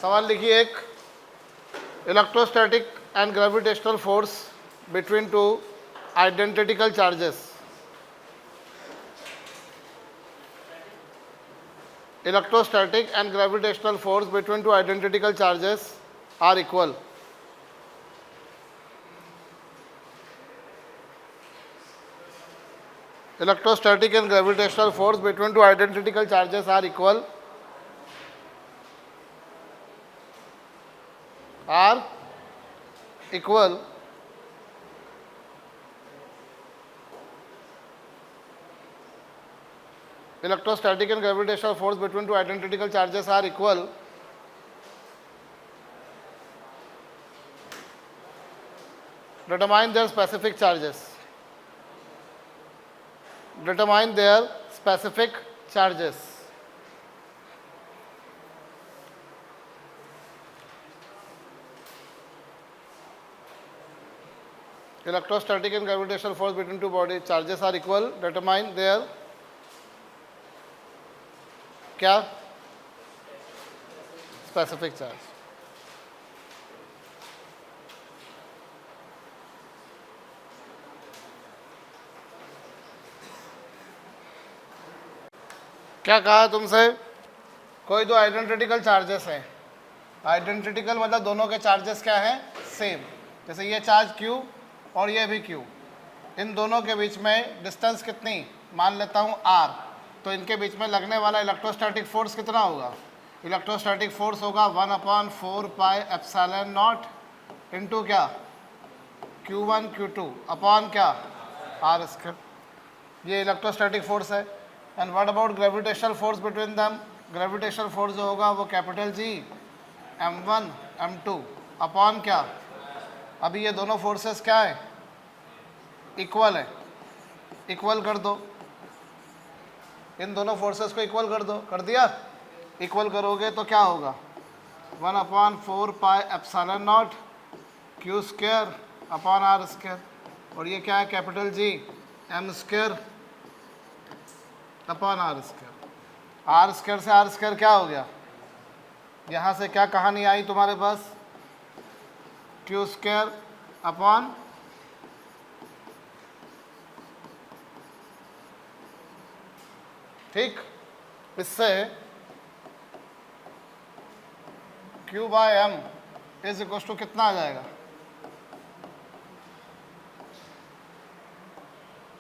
सवाल लिखिए एक, electrostatic and gravitational force between two identical charges. Electrostatic and gravitational force between two identical charges are equal. Electrostatic and gravitational force between two identical charges are equal. Are equal. Electrostatic and gravitational force between two identical charges are equal. Determine their specific charges. Determine their specific charges. Electrostatic and gravitational force between two body charges are equal. Determine their क्या specific charge. क्या कहा तुमसे? कोई दो identical charges हैं, identical मतलब दोनों के चार्जेस क्या हैं? सेम। जैसे ये चार्ज Q और ये भी Q, इन दोनों के बीच में डिस्टेंस कितनी मान लेता हूँ R, तो इनके बीच में लगने वाला इलेक्ट्रोस्टैटिक फोर्स कितना होगा? इलेक्ट्रोस्टैटिक फोर्स होगा 1/4 पाई एप्सिलॉन नॉट इंटू क्या Q1 Q2 अपॉन क्या R स्क्वायर। ये इलेक्ट्रोस्टैटिक फोर्स है। And what about gravitational force between them? Gravitational force जो होगा वो capital G M1 M2 upon क्या। अभी ये दोनों फोर्सेस क्या है? इक्वल है। इक्वल कर दो, इन दोनों फोर्सेस को इक्वल कर दो। कर दिया? इक्वल करोगे तो क्या होगा? 1/4 pi epsilon not Q square upon R square. और ये क्या है? Capital G M square upon R square. R square से R स्क्वायर क्या हो गया? यहाँ से क्या कहानी आई तुम्हारे पास? Q स्क्वायर अपॉन ठीक। इससे Q/M इज इक्वल टू कितना आ जाएगा?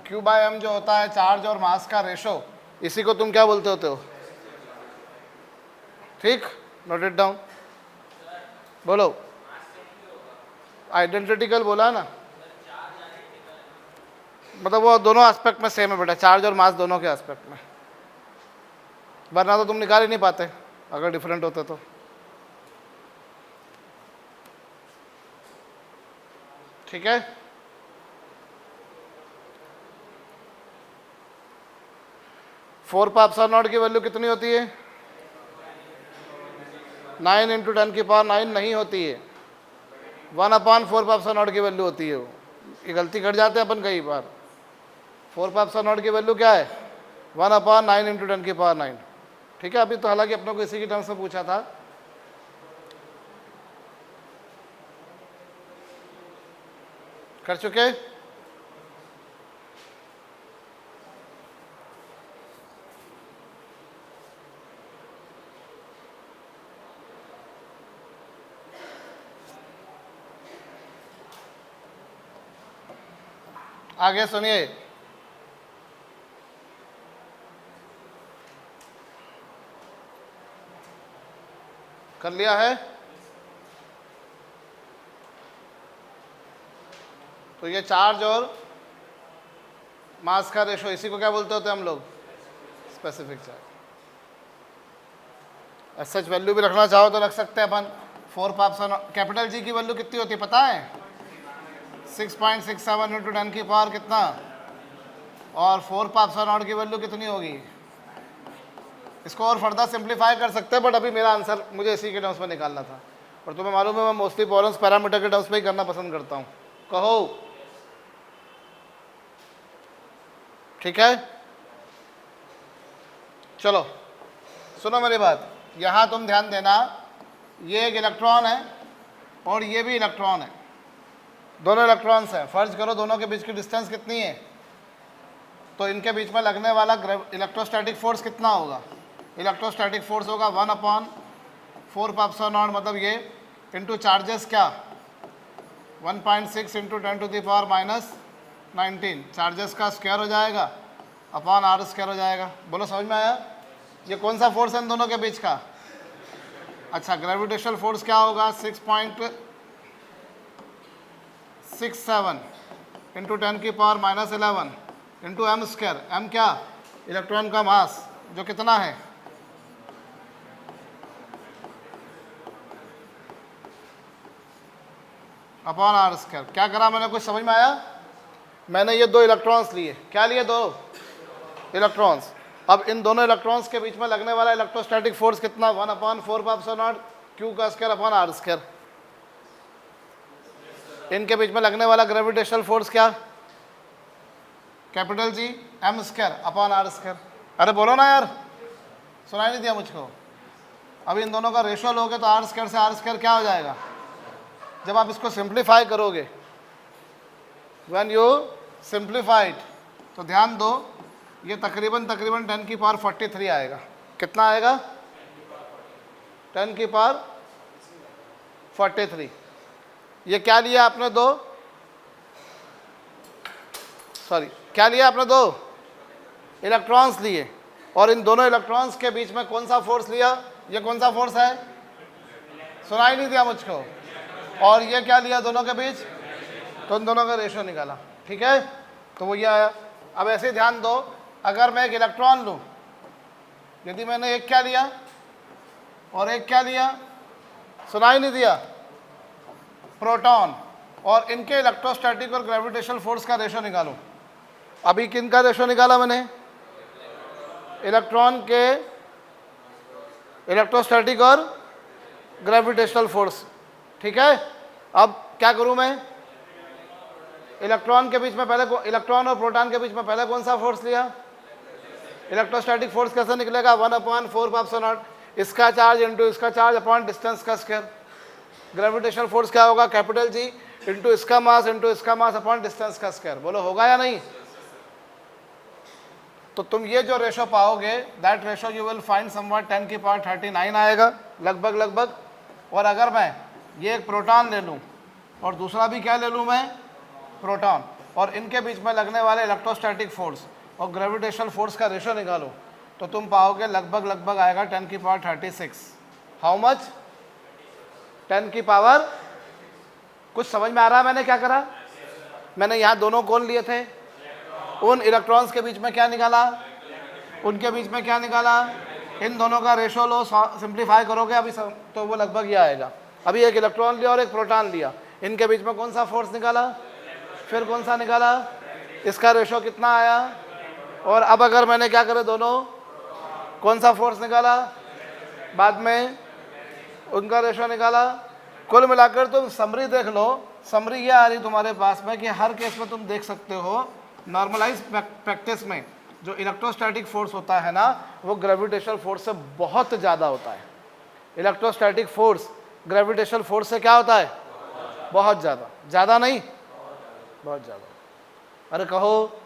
Q/M जो होता है चार्ज और मास का रेशो, इसी को तुम क्या बोलते होते हो? ठीक, नोट इट डाउन। बोलो। आइडेंटिकल बोला ना, मतलब वो दोनों एस्पेक्ट में सेम है बेटा, चार्ज और मास दोनों के एस्पेक्ट में, वरना तो तुम निकाल ही नहीं पाते अगर डिफरेंट होते तो। ठीक है, फोर पाई एप्सिलॉन नॉट की वैल्यू कितनी होती है? 9 × 10⁹ नहीं होती है, 1/4 पाई एप्सिलॉन नॉट की वैल्यू होती है। वो ये गलती कर जाते हैं अपन कई बार। 4 पाई एप्सिलॉन नॉट की वैल्यू क्या है? 1/9 × 10⁹। ठीक है, अभी तो हालांकि अपनों को इसी की टर्म्स में पूछा था। कर चुके? आगे सुनिए, कर लिया है? तो ये चार्ज और मास का रेशो, इसी को क्या बोलते होते हैं हम लोग? Specific charge. सच वैल्यू भी रखना चाहो तो रख सकते हैं अपन। 4 पाई एप्सिलॉन, कैपिटल G की वैल्यू कितनी होती है पता है? 6.67 × 10⁻, कितना? और 4 पाई एप्सिलॉन नॉट की वैल्यू कितनी होगी? इसको और फर्दर सिंप्लीफाई कर सकते हैं, बट अभी मेरा आंसर मुझे इसी के टर्म्स में निकालना था। और तुम्हें मालूम है मैं मोस्टली पॉरेंस पैरामीटर के टर्म्स में ही करना पसंद करता हूँ। कहो ठीक है? चलो सुनो मेरी बात, यहाँ तुम ध्यान देना, ये एक इलेक्ट्रॉन है और ये भी इलेक्ट्रॉन है, दोनों इलेक्ट्रॉन्स हैं। फर्ज करो दोनों के बीच की डिस्टेंस कितनी है, तो इनके बीच में लगने वाला इलेक्ट्रोस्टैटिक फोर्स कितना होगा? इलेक्ट्रोस्टैटिक फोर्स होगा 1/4πε0, मतलब ये इंटू चार्जेस क्या 1.6 इंटू 10⁻⁻19 चार्जेस का स्क्वायर हो जाएगा अपॉन आर स्क्वायर हो जाएगा। बोलो समझ में आया? ये कौन सा फोर्स है इन दोनों के बीच का? अच्छा, ग्रेविटेशनल फोर्स क्या होगा? 6.67 into 10⁻11 into M square. M क्या? इलेक्ट्रॉन का मास, जो कितना है? Upon R square. क्या करा मैंने, कुछ समझ में आया? मैंने ये दो इलेक्ट्रॉन्स लिए। क्या लिए? दो इलेक्ट्रॉन्स। अब इन दोनों इलेक्ट्रॉन्स के बीच में लगने वाला इलेक्ट्रोस्टैटिक फोर्स कितना? 1/4πε0 क्यू का स्क्वायर अपॉन आर स्क्वायर। इनके बीच में लगने वाला ग्रेविटेशनल फोर्स क्या? Capital G M square upon R square. अरे बोलो ना यार, सुनाई नहीं दिया मुझको? अब इन दोनों का रेशियो लोगे तो आर स्क्वायर से आर स्क्वायर क्या हो जाएगा? जब आप इसको सिंप्लीफाई करोगे, व्हेन यू सिंप्लीफाइड, तो ध्यान दो ये तकरीबन 10⁻43 आएगा। कितना आएगा? 10⁻43। ये क्या लिया आपने? क्या लिया आपने? दो इलेक्ट्रॉन्स लिए, और इन दोनों इलेक्ट्रॉन्स के बीच में कौन सा फोर्स लिया? ये कौन सा फोर्स है? सुनाई नहीं दिया मुझको? और ये क्या लिया दोनों के बीच? तो इन दोनों का रेशियो निकाला। ठीक है, तो वो ये आया। अब ऐसे ही ध्यान दो, अगर मैं एक इलेक्ट्रॉन लूँ, यदि मैंने एक क्या लिया और एक क्या लिया, सुनाई नहीं दिया? प्रोटॉन, और इनके इलेक्ट्रोस्टैटिक और ग्रेविटेशनल फोर्स का रेशियो निकालो। अभी किन का रेशियो निकाला मैंने? इलेक्ट्रॉन के इलेक्ट्रोस्टैटिक और ग्रेविटेशनल फोर्स। ठीक है, अब क्या करूं मैं? इलेक्ट्रॉन के बीच में पहले, इलेक्ट्रॉन और प्रोटॉन के बीच में पहले कौन सा फोर्स लिया? इलेक्ट्रोस्टैटिक फोर्स कैसे निकलेगा? 1/4πε0 इसका चार्ज इंटू इसका चार्ज अपॉन डिस्टेंस का स्क्वायर। ग्रेविटेशनल फोर्स क्या होगा? कैपिटल जी इंटू इसका मास अपॉन डिस्टेंस का स्क्वायर। बोलो होगा या नहीं? तो तुम ये जो रेशो पाओगे, that ratio you will find somewhat 10⁻39 आएगा लगभग। और अगर मैं ये एक प्रोटॉन ले लूँ और दूसरा भी क्या ले लूँ मैं? प्रोटॉन, और इनके बीच में लगने वाले इलेक्ट्रोस्टैटिक फोर्स और ग्रेविटेशनल फोर्स का रेशो निकालो, तो तुम पाओगे लगभग आएगा 10⁻36। How much? 10⁻। कुछ समझ में आ रहा है मैंने क्या करा? मैंने यहाँ दोनों कौन लिए थे? उन इलेक्ट्रॉन्स के बीच में क्या निकाला? उनके बीच में क्या निकाला? इन दोनों का रेशो लो, सिंप्लीफाई करोगे अभी तो वो लगभग ये आएगा। अभी एक इलेक्ट्रॉन लिया और एक प्रोटॉन लिया, इनके बीच में कौन सा फोर्स निकाला? फिर कौन सा निकाला? इसका रेशो कितना आया? और अब अगर मैंने क्या करे, दोनों कौन सा फोर्स निकाला? बाद में उनका रेशो निकाला। कुल मिलाकर तुम समरी देख लो। समरी ये आ रही तुम्हारे पास में कि हर केस में तुम देख सकते हो, नॉर्मलाइज प्रैक्टिस में जो इलेक्ट्रोस्टैटिक फोर्स होता है ना, वो ग्रेविटेशनल फोर्स से बहुत ज़्यादा होता है। इलेक्ट्रोस्टैटिक फोर्स ग्रेविटेशनल फोर्स से क्या होता है? बहुत ज़्यादा। ज़्यादा नहीं, बहुत ज़्यादा। अरे कहो,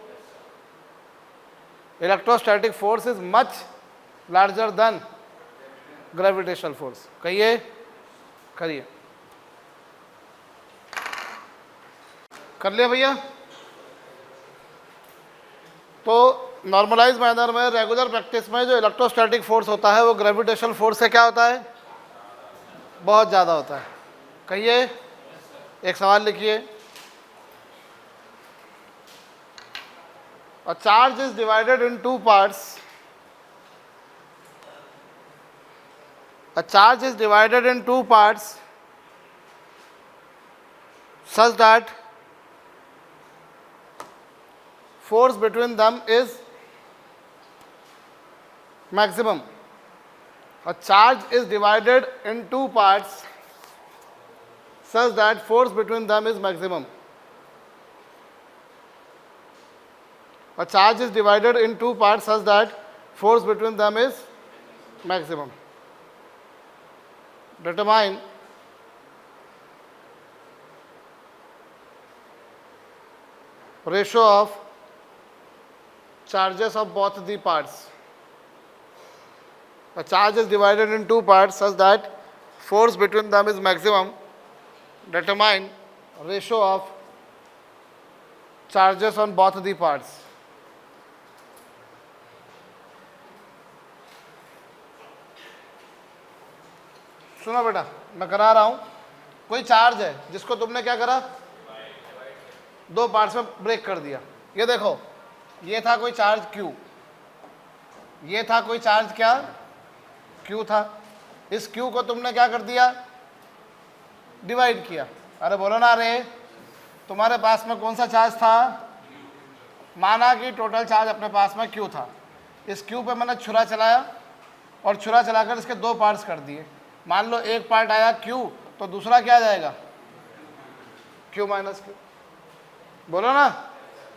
electrostatic force is much larger than gravitational force. कहिए, करिए। कर लिया भैया? तो नॉर्मलाइज मैनर में, रेगुलर प्रैक्टिस में जो इलेक्ट्रोस्टैटिक फोर्स होता है वो ग्रेविटेशनल फोर्स से क्या होता है? बहुत ज़्यादा होता है। कहिए, एक सवाल लिखिए। A charge is divided in two parts. A charge is divided in two parts such that force between them is maximum. A charge is divided in two parts such that force between them is maximum. A charge is divided in two parts such that force between them is maximum. determine ratio of charges of both the parts. A charge is divided in two parts such that force between them is maximum. Determine ratio of charges on both the parts. सुनो बेटा, मैं करा रहा हूं। कोई charge है जिसको तुमने क्या करा, दो पार्ट्स में ब्रेक कर दिया। ये देखो, ये था कोई चार्ज Q, ये था कोई चार्ज क्या Q था। इस Q को तुमने क्या कर दिया, डिवाइड किया। अरे बोलो ना, अरे तुम्हारे पास में कौन सा चार्ज था, माना कि टोटल चार्ज अपने पास में Q था। इस Q पे मैंने छुरा चलाया और छुरा चलाकर इसके दो पार्ट्स कर दिए। मान लो एक पार्ट आया Q, तो दूसरा क्या आ जाएगा, Q माइनस Q। बोलो ना,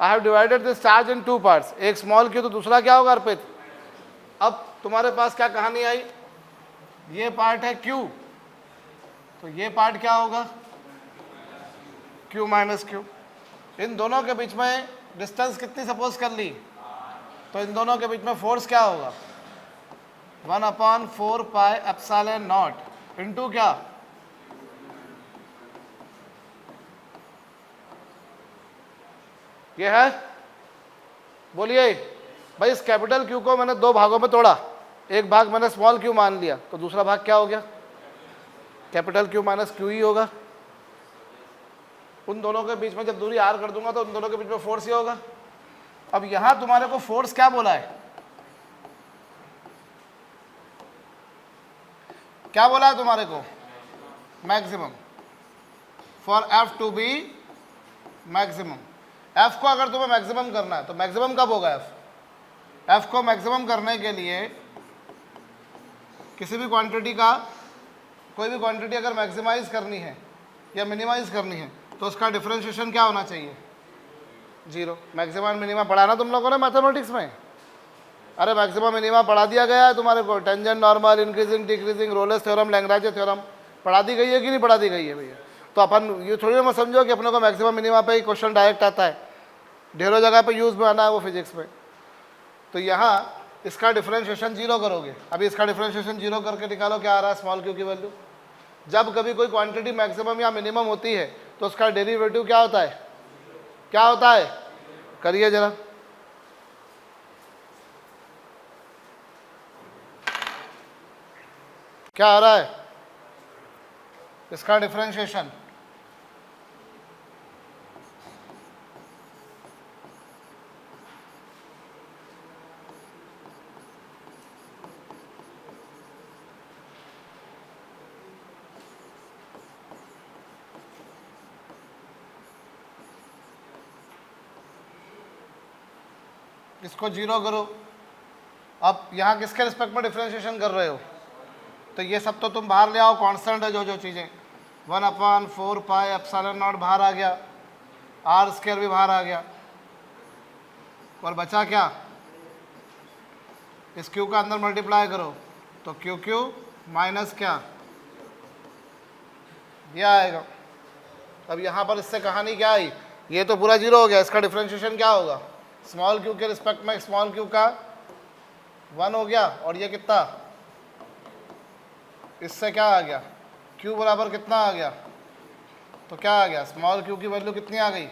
I have divided this charge in two parts, एक स्मॉल Q तो दूसरा क्या होगा अर्पित। अब तुम्हारे पास क्या कहानी आई, ये पार्ट है Q, तो ये पार्ट क्या होगा, Q माइनस Q। इन दोनों के बीच में डिस्टेंस कितनी सपोज कर ली, तो इन दोनों के बीच में फोर्स क्या होगा, 1/4 पाई एप्सिलॉन नॉट इंटू क्या, ये है। बोलिए भाई, इस कैपिटल Q को मैंने दो भागों में तोड़ा, एक भाग मैंने स्मॉल Q मान लिया, तो दूसरा भाग क्या हो गया, कैपिटल Q माइनस Q ही होगा। उन दोनों के बीच में जब दूरी R कर दूंगा तो उन दोनों के बीच में फोर्स ही होगा। अब यहां तुम्हारे को फोर्स क्या बोला है, क्या बोला है तुम्हारे को, maximum, for F to be maximum. F को अगर तुम्हें मैक्सिमम करना है तो मैक्सिमम कब होगा F को मैक्सिमम करने के लिए किसी भी क्वांटिटी का, कोई भी क्वांटिटी अगर मैक्सिमाइज करनी है या मिनिमाइज करनी है तो उसका डिफरेंशिएशन क्या होना चाहिए, जीरो। मैक्सिमम एंड मिनिमम पढ़ा ना तुम लोगों ने मैथमेटिक्स में। अरे मैक्सिमम मिनिमम पढ़ा दिया गया है तुम्हारे को, tangent normal, increasing decreasing, Rolle's theorem, Lagrange theorem पढ़ा दी गई है कि नहीं पढ़ा दी गई है भैया। तो अपन ये थोड़ी ना समझो कि अपने को मैक्सिमम मिनिमम पे ही क्वेश्चन डायरेक्ट आता है, ढेरों जगह पे यूज में आना है वो फिजिक्स में। तो यहाँ इसका डिफरेंशिएशन जीरो करोगे। अभी इसका डिफरेंशिएशन जीरो करके निकालो क्या आ रहा है, स्मॉल Q की वैल्यू। जब कभी कोई क्वांटिटी मैक्सिमम या मिनिमम होती है तो उसका डेरिवेटिव क्या होता है, क्या होता है, करिए जरा। क्या आ रहा है, इसका डिफरेंशिएशन इसको जीरो करो। अब यहाँ किसके रिस्पेक्ट में डिफरेंशिएशन कर रहे हो, तो ये सब तो तुम बाहर ले आओ, कांस्टेंट है जो जो चीज़ें, 1/4 पाई एप्सिलॉन नॉट बाहर आ गया, R स्क्वायर भी बाहर आ गया, और बचा क्या, इस Q का अंदर मल्टीप्लाई करो तो QQ माइनस क्या, ये आएगा। अब यहाँ पर इससे कहानी क्या आई, ये तो पूरा जीरो हो गया, इसका डिफरेंशिएशन क्या होगा, स्मॉल Q के रिस्पेक्ट में स्मॉल Q का 1 हो गया, और ये कितना, इससे क्या आ गया, Q बराबर कितना आ गया, तो क्या आ गया, स्मॉल Q की वैल्यू कितनी आ गई,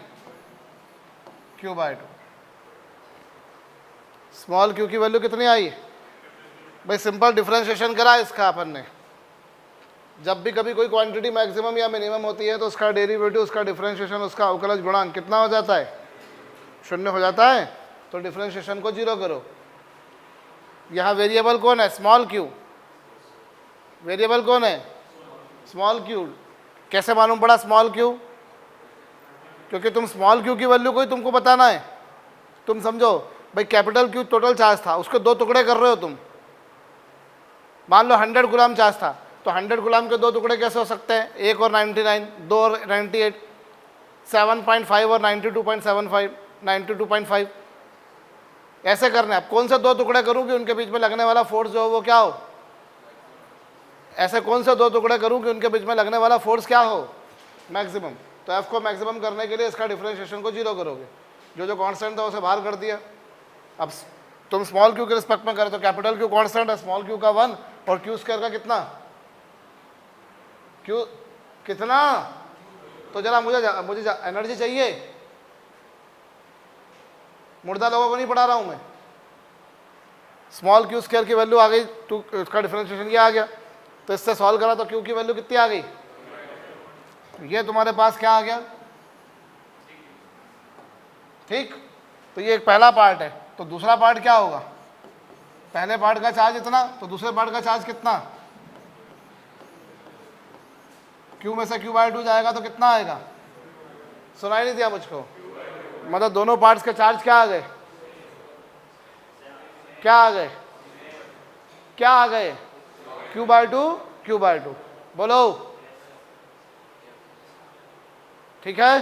Q/2। स्मॉल Q की वैल्यू कितनी आई भाई, सिंपल डिफरेंशिएशन करा इसका अपन ने। जब भी कभी कोई क्वांटिटी मैक्सिमम या मिनिमम होती है तो उसका डेरिवेटिव, उसका डिफरेंशिएशन, उसका अवकलज गुणांक कितना हो जाता है, 0 हो जाता है। तो डिफरेंशिएशन को जीरो करो। यहाँ वेरिएबल कौन है, स्मॉल Q, वेरिएबल कौन है, स्मॉल Q। कैसे मालूम पड़ा स्मॉल Q, क्योंकि तुम स्मॉल Q की वैल्यू को ही तुमको बताना है। तुम समझो भाई, कैपिटल Q टोटल चार्ज था, उसके दो टुकड़े कर रहे हो तुम। मान लो 100 गुलाम चार्ज था, तो 100 गुलाम के दो टुकड़े कैसे हो सकते हैं, 1 और 99, 2 और 98, 7.5 और 92.75, 92.5, ऐसे करना है। अब कौन से दो टुकड़े करूँ कि उनके बीच में लगने वाला फोर्स जो हो वो क्या हो, ऐसे कौन से दो टुकड़े करूं कि उनके बीच में लगने वाला फोर्स क्या हो, मैक्सिमम। तो एफ को मैक्सिमम करने के लिए इसका डिफरेंशिएशन को 0 करोगे, जो जो कांस्टेंट था उसे बाहर कर दिया। अब तुम स्मॉल क्यू के रिस्पेक्ट में करो तो कैपिटल क्यू कांस्टेंट है, स्मॉल क्यू का 1 और क्यू स्क्वायर का कितना, क्यू कितना। तो जरा मुझे एनर्जी चाहिए, मुर्दा लोगों को नहीं पढ़ा रहा हूं मैं। स्मॉल क्यू स्क्वायर की वैल्यू आ गई, तो इसका डिफरेंशिएशन ये आ गया। तो इससे सॉल्व करा तो क्यू की वैल्यू कितनी आ गई, ये तुम्हारे पास क्या आ गया, ठीक। तो ये एक पहला पार्ट है। तो दूसरा पार्ट क्या होगा, पहले पार्ट का चार्ज इतना, तो दूसरे पार्ट का चार्ज कितना, क्यू में से Q/2 जाएगा तो कितना आएगा, सुनाई नहीं दिया मुझको, मतलब दोनों पार्ट्स के चार्ज क्या आ गए, क्या आ गए, क्या आ गए, Q/2 बोलो, ठीक है।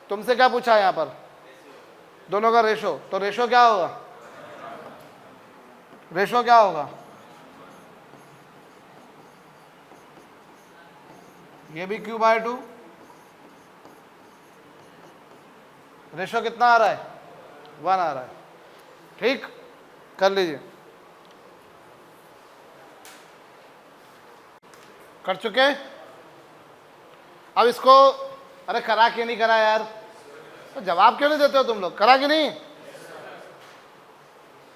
तुमसे क्या पूछा है यहाँ पर, दोनों का रेशो, तो रेशो क्या होगा, रेशो क्या होगा, ये भी Q/2, रेशो कितना आ रहा है, 1 आ रहा है, ठीक। कर लीजिए, कर चुके। अब इसको, अरे करा क्यों नहीं करा यार, तो जवाब क्यों नहीं देते हो तुम लोग, करा कि नहीं।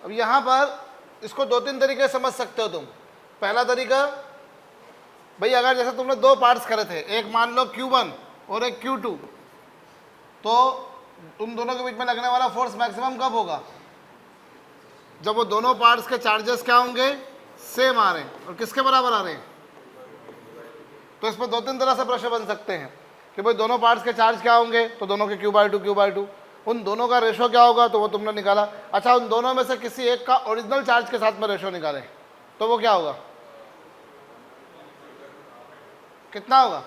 अब यहां पर इसको 2-3 तरीके से समझ सकते हो तुम। पहला तरीका, भाई अगर जैसे तुमने 2 पार्ट्स करे थे, एक मान लो Q1 और एक Q2, तो उन दोनों के बीच में लगने वाला फोर्स मैक्सिमम कब होगा, जब वो दोनों पार्ट्स के चार्जेस क्या होंगे, सेम आ रहे हैं और किसके बराबर आ रहे हैं। तो इस पर 2-3 तरह से प्रश्न बन सकते हैं कि भाई दोनों पार्ट्स के चार्ज क्या होंगे, तो दोनों के Q/2, उन दोनों का रेशो क्या होगा, तो वो तुमने निकाला। अच्छा, उन दोनों में से किसी एक का ओरिजिनल चार्ज के साथ में रेशो निकाले तो वो क्या होगा, कितना होगा,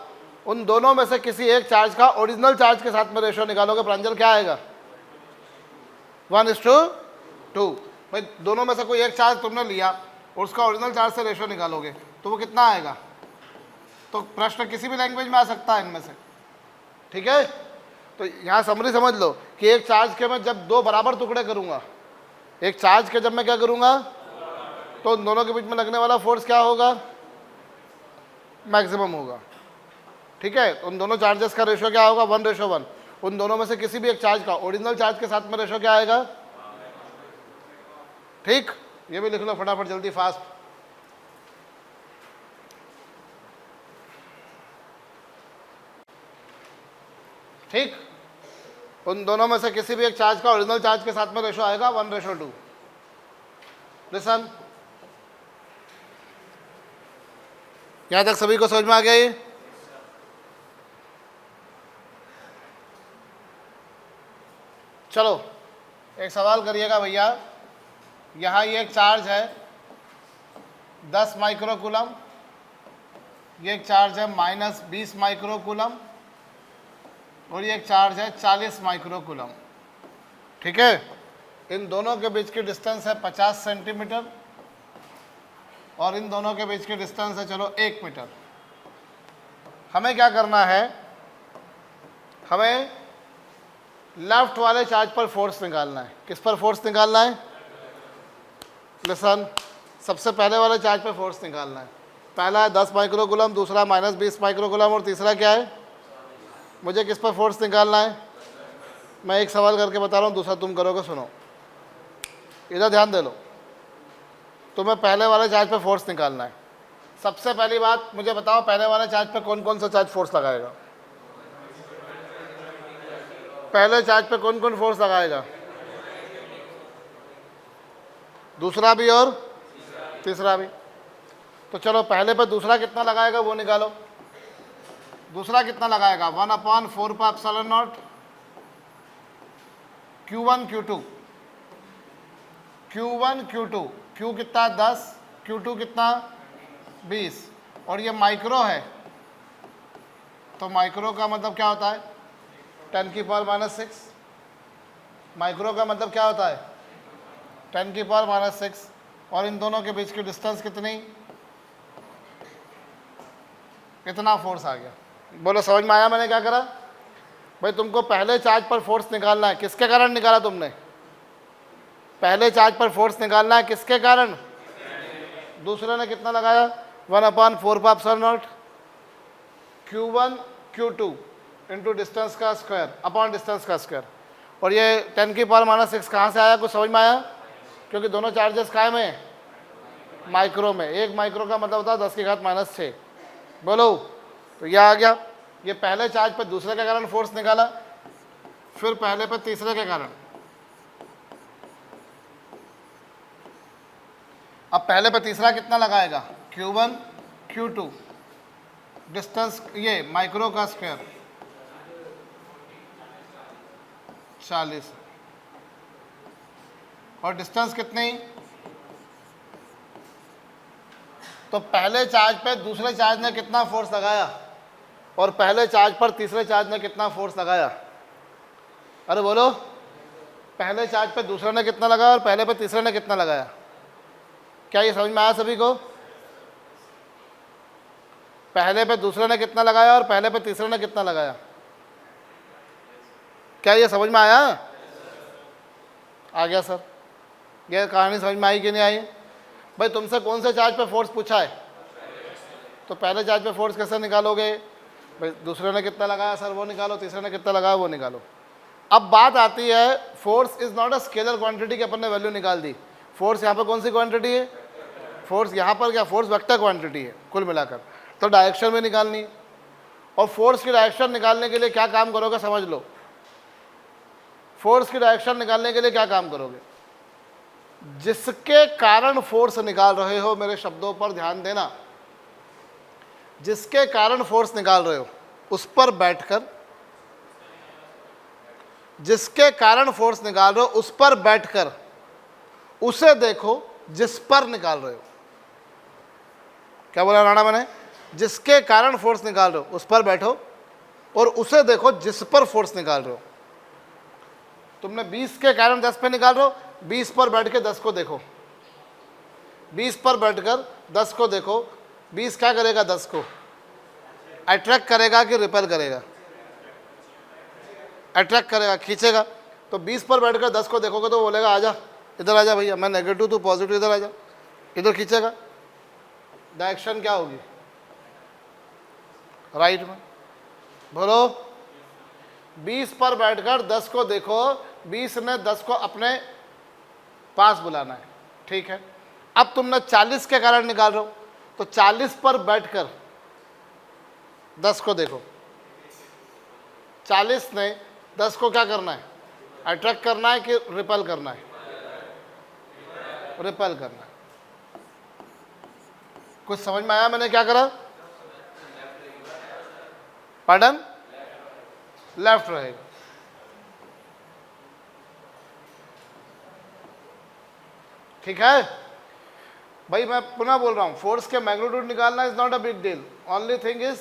उन दोनों में से किसी एक चार्ज का ओरिजिनल चार्ज के साथ में रेशो निकालोगे, प्रांजल क्या आएगा, 1:2। भाई दोनों में से कोई एक चार्ज तुमने लिया और उसका ओरिजिनल चार्ज से रेशो निकालोगे तो वो कितना आएगा। तो प्रश्न किसी भी लैंग्वेज में आ सकता है इनमें से, ठीक है। तो यहाँ समरी समझ लो कि एक चार्ज के मैं जब 2 बराबर टुकड़े करूंगा, एक चार्ज के जब मैं क्या करूंगा, तो उन दोनों के बीच में लगने वाला फोर्स क्या होगा, मैक्सिमम होगा, ठीक है। उन दोनों चार्जेस का रेशो क्या होगा, 1:1। उन दोनों में से किसी भी एक चार्ज का ओरिजिनल चार्ज के साथ में रेशो क्या आएगा, ठीक। ये भी लिख लो फटाफट, जल्दी, फास्ट। ठीक, उन दोनों में से किसी भी एक चार्ज का ओरिजिनल चार्ज के साथ में रेशो आएगा 1:2। लिसन, यहां तक सभी को समझ में आ गया ये। चलो एक सवाल करिएगा भैया, यहाँ ये एक चार्ज है 10 माइक्रोकूलम, ये एक चार्ज है -20 माइक्रोकूलम और ये एक चार्ज है 40 माइक्रोकूलम, ठीक है। इन दोनों के बीच की डिस्टेंस है 50 सेंटीमीटर और इन दोनों के बीच की डिस्टेंस है चलो 1 मीटर। हमें क्या करना है, हमें लेफ्ट वाले चार्ज पर फोर्स निकालना है। किस पर फोर्स निकालना है, लिसन, सबसे पहले वाले चार्ज पर फोर्स निकालना है। पहला है 10 माइक्रोकूलम, दूसरा -20 माइक्रोकूलम और तीसरा क्या है, मुझे किस पर फोर्स निकालना है। मैं एक सवाल करके बता रहा हूँ, दूसरा तुम करोगे, सुनो, इधर ध्यान दे लो। तुम्हें पहले वाले चार्ज पर फोर्स निकालना है। सबसे पहली बात मुझे बताओ, पहले वाले चार्ज पर कौन कौन सा चार्ज फोर्स लगाएगा, पहले चार्ज पे कौन कौन फोर्स लगाएगा, दूसरा भी और तीसरा भी। तो चलो पहले पे दूसरा कितना लगाएगा वो निकालो। दूसरा कितना लगाएगा, 1/4πε0 Q1 Q2, Q1 Q2, Q कितना 10, Q2 कितना 20 और ये माइक्रो है, तो माइक्रो का मतलब क्या होता है 10⁻⁻6। माइक्रो का मतलब क्या होता है 10⁻⁻6 और इन दोनों के बीच की डिस्टेंस कितनी इतना फोर्स आ गया। बोलो समझ में आया मैंने क्या करा? भाई तुमको पहले चार्ज पर फोर्स निकालना है, किसके कारण निकाला तुमने? पहले चार्ज पर फोर्स निकालना है किसके कारण? दूसरे ने कितना लगाया? 1/4πε0 Q1 Q2 इंटू डिस्टेंस का स्क्वायर अपॉन डिस्टेंस का स्क्वायर। और ये 10⁻⁻⁶ कहाँ से आया? कुछ समझ में आया? क्योंकि दोनों चार्जेस काय में है? माइक्रो में। 1 माइक्रो का मतलब होता है 10⁻⁻⁶। बोलो, तो यह आ गया। ये पहले चार्ज पर दूसरे के कारण फोर्स निकाला, फिर पहले पर तीसरे के कारण। अब पहले पर तीसरा कितना लगाएगा? Q1 Q2 डिस्टेंस ये माइक्रो का स्क्वायर 40 और डिस्टेंस कितनी? तो पहले चार्ज पे दूसरे चार्ज ने कितना फोर्स लगाया और पहले चार्ज पर तीसरे चार्ज ने कितना फोर्स लगाया? अरे बोलो, पहले चार्ज पे दूसरे ने कितना लगाया और पहले पे तीसरे ने कितना लगाया? क्या ये समझ में आया सभी को? पहले पे दूसरे ने कितना लगाया और पहले पे तीसरे ने कितना लगाया? क्या ये समझ में आया? आ गया सर। ये कहानी समझ में आई कि नहीं आई? भाई तुमसे कौन से चार्ज पे फोर्स पूछा है? तो पहले चार्ज पे फोर्स कैसे निकालोगे? भाई दूसरे ने कितना लगाया सर वो निकालो, तीसरे ने कितना लगाया वो निकालो। अब बात आती है, force is not a scalar quantity की अपन ने वैल्यू निकाल दी। फोर्स यहाँ पर कौन सी क्वांटिटी है? फोर्स यहाँ पर क्या? फोर्स वेक्टर क्वांटिटी है कुल मिलाकर। तो डायरेक्शन में निकालनी, और फोर्स की डायरेक्शन निकालने के लिए क्या काम करोगे समझ लो। फोर्स की डायरेक्शन निकालने के लिए क्या काम करोगे? जिसके कारण फोर्स निकाल रहे हो, मेरे शब्दों पर ध्यान देना, जिसके कारण फोर्स निकाल रहे हो उस पर बैठकर, जिसके कारण फोर्स निकाल रहे हो उस पर बैठकर उसे देखो जिस पर निकाल रहे हो। क्या बोला राणा मैंने? जिसके कारण फोर्स निकाल रहे हो उस पर बैठो और उसे देखो जिस पर फोर्स निकाल रहे हो। तुमने 20 के कारण 10 पे निकाल रहे हो, 20 पर बैठ के 10 को देखो, 20 पर बैठकर 10 को देखो। 20 क्या करेगा? 10 को अट्रैक्ट करेगा कि रिपेल करेगा? अट्रैक्ट करेगा, खींचेगा। तो 20 पर बैठकर 10 को देखोगे तो बोलेगा आजा इधर आजा भैया, मैं नेगेटिव तू पॉजिटिव, इधर आजा, इधर खींचेगा। डायरेक्शन क्या होगी? राइट में। बोलो, 20 पर बैठकर 10 को देखो, 20 ने 10 को अपने पास बुलाना है, ठीक है। अब तुमने 40 के कारण निकाल रहे हो, तो 40 पर बैठकर 10 को देखो। 40 ने 10 को क्या करना है? अट्रैक्ट करना है कि रिपेल करना है? रिपेल करना है। कुछ समझ में आया मैंने क्या करा? पार्डन? लेफ्ट रहेगा। ठीक है भाई, मैं पुनः बोल रहा हूं, फोर्स के मैग्नीट्यूड निकालना is not a big deal, only thing is,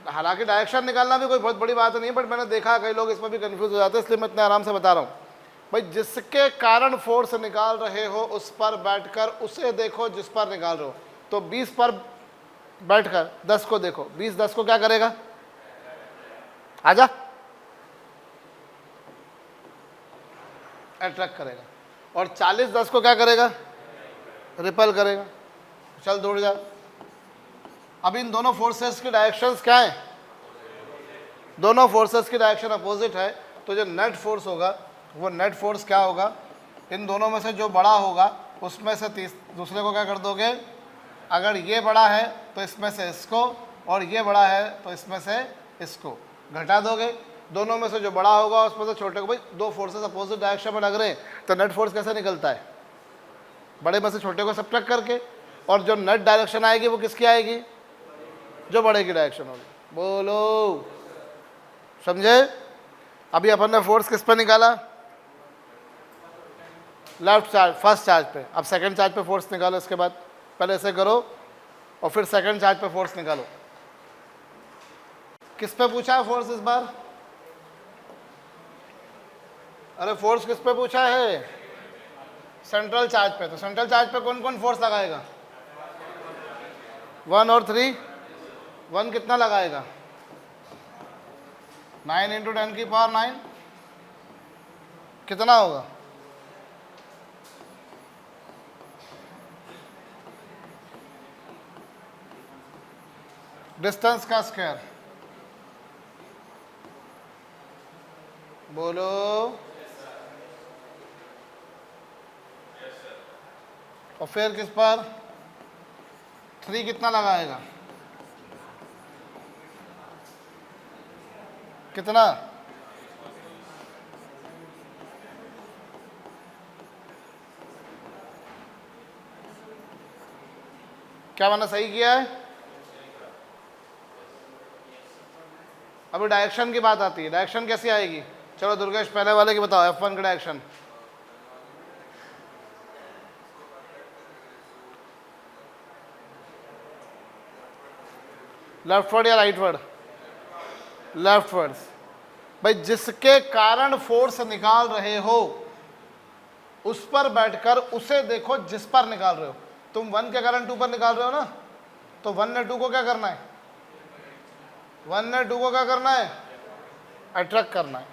हालांकि डायरेक्शन निकालना भी कोई बहुत बड़ी बात नहीं है, बट मैंने देखा कई लोग इसमें भी कंफ्यूज हो जाते हैं, इसलिए मैं इतने आराम से बता रहा हूं। भाई जिसके कारण फोर्स निकाल रहे हो उस पर बैठकर उसे देखो जिस पर निकाल रहे हो। तो 20 पर बैठकर 10 को देखो, 20 10 को क्या करेगा? आजा, अट्रैक्ट करेगा। और 40 10 को क्या करेगा? रिपेल करेगा। चल दौड़ जा। अब इन दोनों फोर्सेस की डायरेक्शंस क्या है? दोनों फोर्सेस की डायरेक्शन अपोजिट है, तो जो नेट फोर्स होगा वो नेट फोर्स क्या होगा? इन दोनों में से जो बड़ा होगा उसमें से दूसरे को क्या कर दोगे? अगर ये बड़ा है तो इसमें से इसको, और ये बड़ा है तो इसमें से इसको घटा दोगे। दोनों में से जो बड़ा होगा उसमें से छोटे को। भाई दो फोर्सेस अपोजिट डायरेक्शन में लग रहे हैं तो नेट फोर्स कैसे निकलता है? बड़े में से छोटे को सब्ट्रैक्ट करके, और जो नेट डायरेक्शन आएगी वो किसकी आएगी? जो बड़े की डायरेक्शन होगी। बोलो समझे? अभी अपन ने फोर्स किस पे निकाला? लेफ्ट चार्ज, फर्स्ट चार्ज पे। अब सेकंड चार्ज पे फोर्स निकालो। इसके बाद पहले ऐसे करो और फिर सेकंड चार्ज पे फोर्स निकालो। किस पे पूछा है फोर्स इस बार? अरे फोर्स किस पे पूछा है? सेंट्रल चार्ज पे। तो सेंट्रल चार्ज पे कौन कौन फोर्स लगाएगा? 1 और 3। 1 कितना लगाएगा? 9 इंटू 10 की पावर 9 कितना होगा? डिस्टेंस का स्क्वायर, बोलो। और फिर किस पर? 3 कितना लगाएगा? कितना? क्या मैंने सही किया है? अभी डायरेक्शन की बात आती है, डायरेक्शन कैसी आएगी? चलो दुर्गेश पहले वाले की बताओ, F1 का डायरेक्शन। लेफ्टवर्ड या राइटवर्ड? लेफ्टवर्ड। भाई जिसके कारण फोर्स निकाल रहे हो उस पर बैठकर उसे देखो जिस पर निकाल रहे हो। तुम 1 के कारण 2 पर निकाल रहे हो ना, तो 1 ने 2 को क्या करना है? 1 ने 2 को क्या करना है? अट्रैक्ट करना है।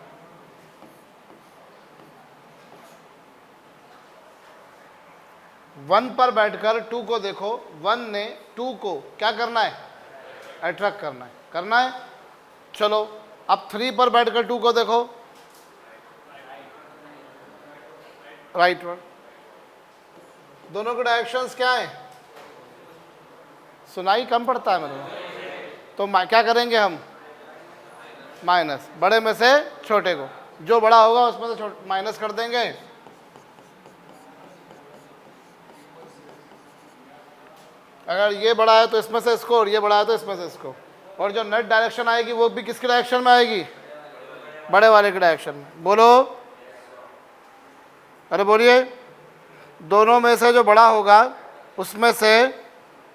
वन पर बैठकर 2 को देखो, 1 ने 2 को क्या करना है? अट्रैक्ट करना है। करना है? चलो अब 3 पर बैठकर 2 को देखो, राइटवर्ड। दोनों के डायरेक्शंस क्या है? सुनाई कम पड़ता है मेरे को, तो क्या करेंगे हम? माइनस, बड़े में से छोटे को, जो बड़ा होगा उसमें से माइनस कर देंगे। अगर ये बड़ा है तो इसमें से इसको, और ये बड़ा है तो इसमें से इसको, और जो नेट डायरेक्शन आएगी वो भी किसके डायरेक्शन में आएगी? बड़े वाले के डायरेक्शन में। बोलो, अरे बोलिए। दोनों में से जो बड़ा होगा उसमें से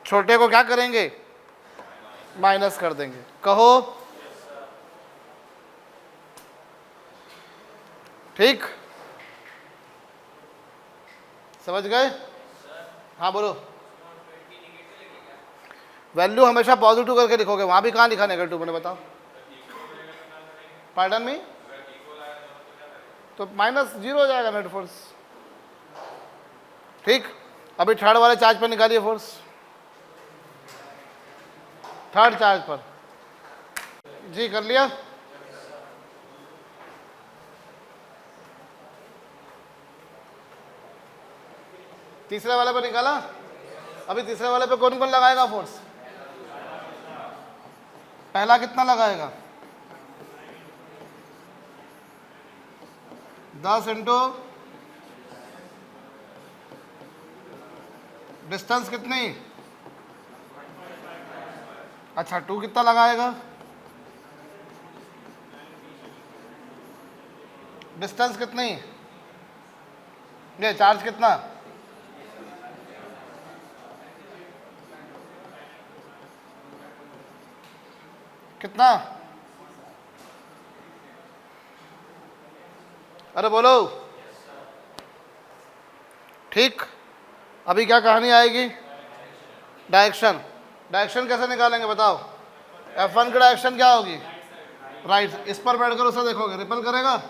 छोटे को क्या करेंगे? माइनस कर देंगे। कहो ठीक? समझ गए? हाँ बोलो। वैल्यू हमेशा पॉजिटिव करके लिखोगे, वहां भी कहाँ लिखा नेगेटिव? मैंने बताओ। पार्डन में तो -0 हो जाएगा नेट फोर्स। ठीक, अभी थर्ड वाले चार्ज पर निकालिए फोर्स। थर्ड चार्ज पर जी कर लिया। तीसरे वाले पर निकाला। अभी तीसरे वाले पे कौन कौन लगाएगा फोर्स? पहला कितना लगाएगा? 10 इंटू डिस्टेंस कितनी? अच्छा 2 कितना लगाएगा? डिस्टेंस कितनी? ये चार्ज कितना? कितना? अरे बोलो। ठीक, अभी क्या कहानी आएगी? डायरेक्शन। डायरेक्शन कैसे निकालेंगे बताओ? F1 की डायरेक्शन क्या होगी? राइट। इस पर बैठकर उसे देखोगे, रिपल करेगा,